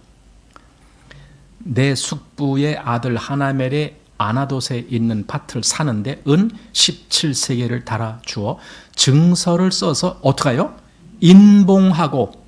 내 숙부의 아들 하나멜의 아나돗에 있는 밭을 사는데 은 17세겔을 달아 주어 증서를 써서 어떻게 해요? 인봉하고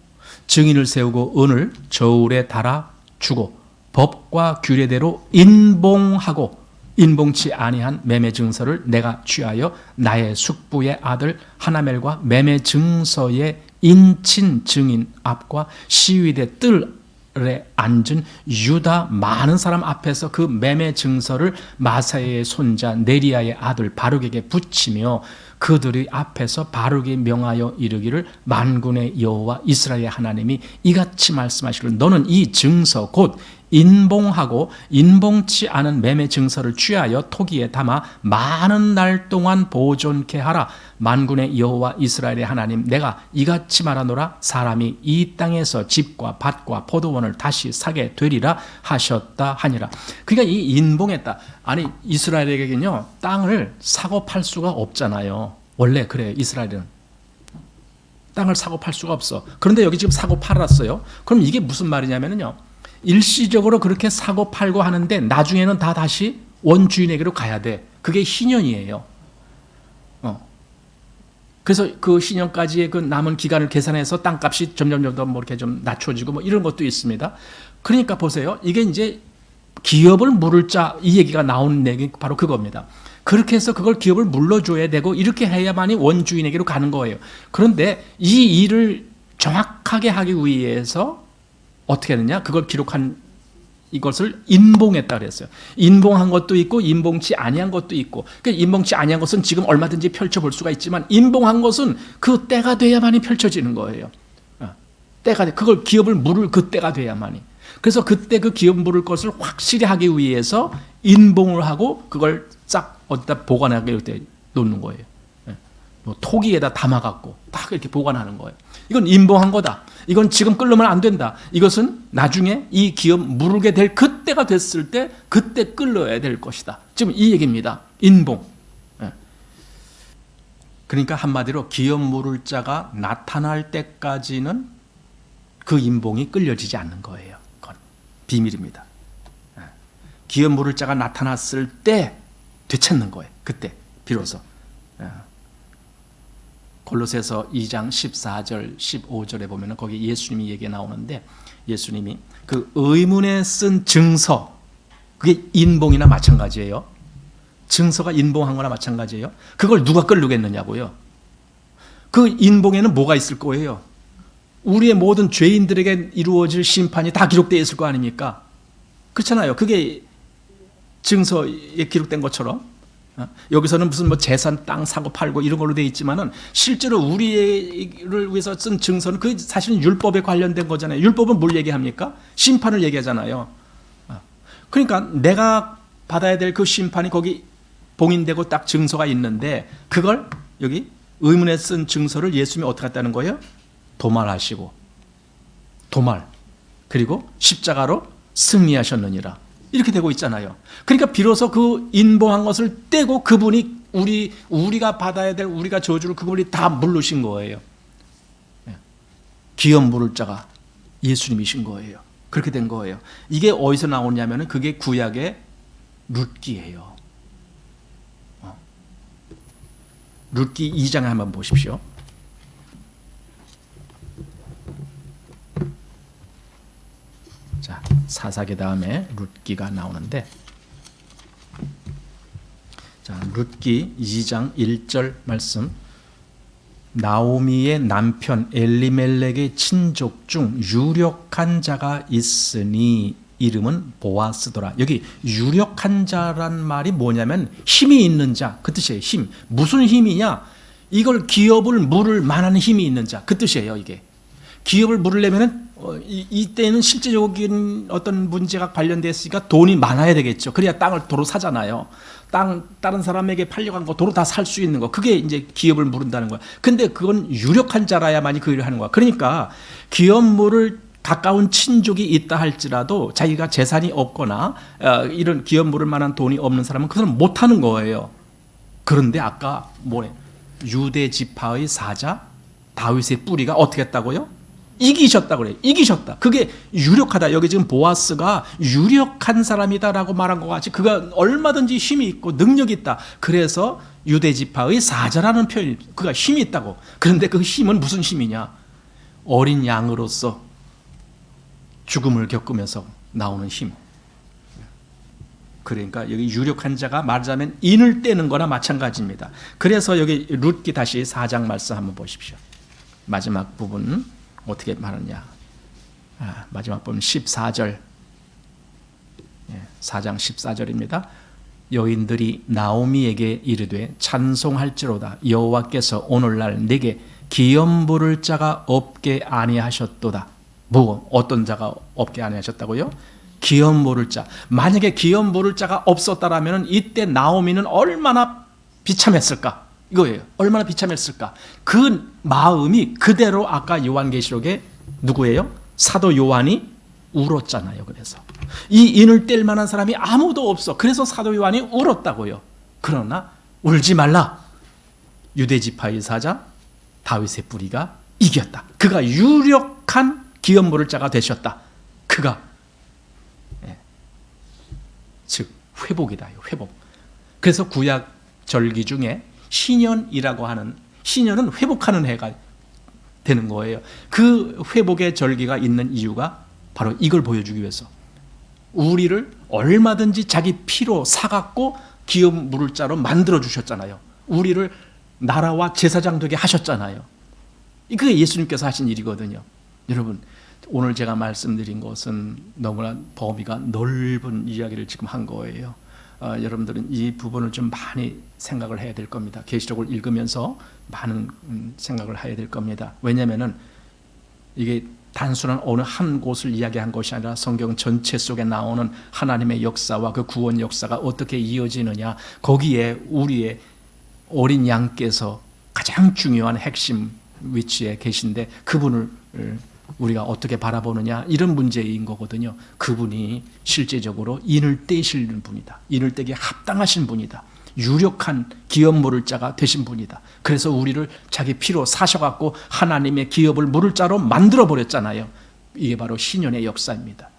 증인을 세우고 은을 저울에 달아 주고 법과 규례대로 인봉하고 인봉치 아니한 매매 증서를 내가 취하여 나의 숙부의 아들 하나멜과 매매 증서에 인친 증인 앞과 시위대 뜰에 앉은 유다 많은 사람 앞에서 그 매매 증서를 마사의 손자 네리야의 아들 바룩에게 붙이며 그들의 앞에서 바룩이 명하여 이르기를 만군의 여호와 이스라엘의 하나님이 이같이 말씀하시기를 너는 이 증서 곧 인봉하고 인봉치 않은 매매 증서를 취하여 토기에 담아 많은 날 동안 보존케 하라. 만군의 여호와 이스라엘의 하나님 내가 이같이 말하노라. 사람이 이 땅에서 집과 밭과 포도원을 다시 사게 되리라 하셨다 하니라. 그러니까 이 인봉했다. 아니 이스라엘에게는요 땅을 사고 팔 수가 없잖아요. 원래 그래요. 이스라엘은 땅을 사고 팔 수가 없어. 그런데 여기 지금 사고 팔았어요. 그럼 이게 무슨 말이냐면요, 일시적으로 그렇게 사고 팔고 하는데 나중에는 다 다시 원주인에게로 가야 돼. 그게 희년이에요. 그래서 그 희년까지의 그 남은 기간을 계산해서 땅값이 점점 뭐 이렇게 좀 낮춰지고 뭐 이런 것도 있습니다. 그러니까 보세요. 이게 이제 기업을 물을 자, 이 얘기가 나오는 얘기 바로 그겁니다. 그렇게 해서 그걸 기업을 물러줘야 되고 이렇게 해야만이 원주인에게로 가는 거예요. 그런데 이 일을 정확하게 하기 위해서 어떻게 했느냐? 그걸 기록한 이것을 인봉했다 그랬어요. 인봉한 것도 있고 인봉치 아니한 것도 있고. 그러니까 인봉치 아니한 것은 지금 얼마든지 펼쳐볼 수가 있지만 인봉한 것은 그 때가 돼야만이 펼쳐지는 거예요. 때가 돼. 그걸 기업을 물을 그 때가 돼야만이. 그래서 그때 그 기업 물을 것을 확실히 하기 위해서 인봉을 하고 그걸 싹 어디다 보관하게 이렇게 놓는 거예요. 뭐 토기에다 담아갖고 딱 이렇게 보관하는 거예요. 이건 인봉한 거다. 이건 지금 끓으면 안 된다. 이것은 나중에 이 기업 무르게 될 그때가 됐을 때 그때 끓여야 될 것이다. 지금 이 얘기입니다. 인봉. 그러니까 한마디로 기업 물을 자가 나타날 때까지는 그 인봉이 끌려지지 않는 거예요. 그건 비밀입니다. 기업 물을 자가 나타났을 때 되찾는 거예요. 그때 비로소. 골로새서 2장 14절 15절에 보면 거기 예수님이 얘기 나오는데 예수님이 그 의문에 쓴 증서, 그게 인봉이나 마찬가지예요. 증서가 인봉한 거나 마찬가지예요. 그걸 누가 끌르겠느냐고요. 그 인봉에는 뭐가 있을 거예요. 우리의 모든 죄인들에게 이루어질 심판이 다 기록되어 있을 거 아닙니까? 그렇잖아요. 그게 증서에 기록된 것처럼 여기서는 무슨 뭐 재산, 땅 사고 팔고 이런 걸로 되어 있지만은 실제로 우리를 위해서 쓴 증서는 그 사실은 율법에 관련된 거잖아요. 율법은 뭘 얘기합니까? 심판을 얘기하잖아요. 그러니까 내가 받아야 될 그 심판이 거기 봉인되고 딱 증서가 있는데 그걸 여기 의문에 쓴 증서를 예수님이 어떻게 했다는 거예요? 도말하시고 도말 그리고 십자가로 승리하셨느니라. 이렇게 되고 있잖아요. 그러니까 비로소 그 인봉한 것을 떼고 그분이 우리가 받아야 될 우리가 저주를 그분이 다 물르신 거예요. 기업 물을 자가 예수님이신 거예요. 그렇게 된 거예요. 이게 어디서 나오냐면은 그게 구약의 룻기예요. 룻기 2장에 한번 보십시오. 자, 사사기 다음에 룻기가 나오는데, 자, 룻기 2장 1절 말씀. 나오미의 남편 엘리멜렉의 친족 중 유력한 자가 있으니 이름은 보아스더라. 여기 유력한 자란 말이 뭐냐면 힘이 있는 자, 그 뜻이에요. 힘. 무슨 힘이냐? 이걸 기업을 물을 만한 힘이 있는 자, 그 뜻이에요. 이게 기업을 물으려면은 이때는 실제적인 어떤 문제가 관련됐으니까 돈이 많아야 되겠죠. 그래야 땅을 도로 사잖아요. 다른 사람에게 팔려간 거 도로 다 살 수 있는 거. 그게 이제 기업을 물은다는 거야. 근데 그건 유력한 자라야만이 그 일을 하는 거야. 그러니까 기업 물을 가까운 친족이 있다 할지라도 자기가 재산이 없거나 이런 기업 물을 만한 돈이 없는 사람은 그 사람은 못 하는 거예요. 그런데 아까 뭐래? 유대 지파의 사자 다윗의 뿌리가 어떻게 했다고요? 이기셨다 그래요. 이기셨다. 그게 유력하다. 여기 지금 보아스가 유력한 사람이다라고 말한 것 같이 그가 얼마든지 힘이 있고 능력이 있다. 그래서 유대 지파의 사자라는 표현이 그가 힘이 있다고. 그런데 그 힘은 무슨 힘이냐? 어린 양으로서 죽음을 겪으면서 나오는 힘. 그러니까 여기 유력한 자가 말하자면 인을 떼는 거나 마찬가지입니다. 그래서 여기 룻기 다시 4장 말씀 한번 보십시오. 마지막 부분 어떻게 말하냐? 마지막 부분 14절, 4장 14절입니다. 여인들이 나오미에게 이르되 찬송할지로다. 여호와께서 오늘날 내게 기업 부를 자가 없게 아니하셨도다. 뭐 어떤 자가 없게 아니하셨다고요? 기업 부를 자. 만약에 기업 부를 자가 없었다라면 이때 나오미는 얼마나 비참했을까? 이거예요. 얼마나 비참했을까? 그 마음이 그대로 아까 요한계시록에 누구예요? 사도 요한이 울었잖아요. 그래서 이 인을 뗄 만한 사람이 아무도 없어. 그래서 사도 요한이 울었다고요. 그러나 울지 말라. 유대지파의 사자 다윗의 뿌리가 이겼다. 그가 유력한 기업 부를 자가 되셨다. 그가 즉 회복이다. 회복. 그래서 구약 절기 중에 신년이라고 하는, 신년은 회복하는 해가 되는 거예요. 그 회복의 절기가 있는 이유가 바로 이걸 보여주기 위해서 우리를 얼마든지 자기 피로 사갖고 기업 물을 자로 만들어 주셨잖아요. 우리를 나라와 제사장 되게 하셨잖아요. 그게 예수님께서 하신 일이거든요. 여러분, 오늘 제가 말씀드린 것은 너무나 범위가 넓은 이야기를 지금 한 거예요. 여러분들은 이 부분을 좀 많이 생각을 해야 될 겁니다. 계시록을 읽으면서 많은 생각을 해야 될 겁니다. 왜냐하면은 이게 단순한 어느 한 곳을 이야기한 것이 아니라 성경 전체 속에 나오는 하나님의 역사와 그 구원 역사가 어떻게 이어지느냐, 거기에 우리의 어린 양께서 가장 중요한 핵심 위치에 계신데 그분을 우리가 어떻게 바라보느냐, 이런 문제인 거거든요. 그분이 실제적으로 인을 떼시는 분이다. 인을 떼기에 합당하신 분이다. 유력한 기업 물을 자가 되신 분이다. 그래서 우리를 자기 피로 사셔갖고 하나님의 기업을 물을 자로 만들어 버렸잖아요. 이게 바로 신년의 역사입니다.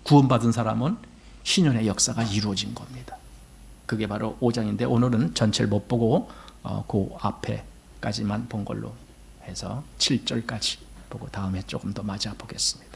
구원받은 사람은 신년의 역사가 이루어진 겁니다. 그게 바로 5장인데 오늘은 전체를 못 보고 그 앞에까지만 본 걸로 해서 7절까지 보고 다음에 조금 더 맞아 보겠습니다.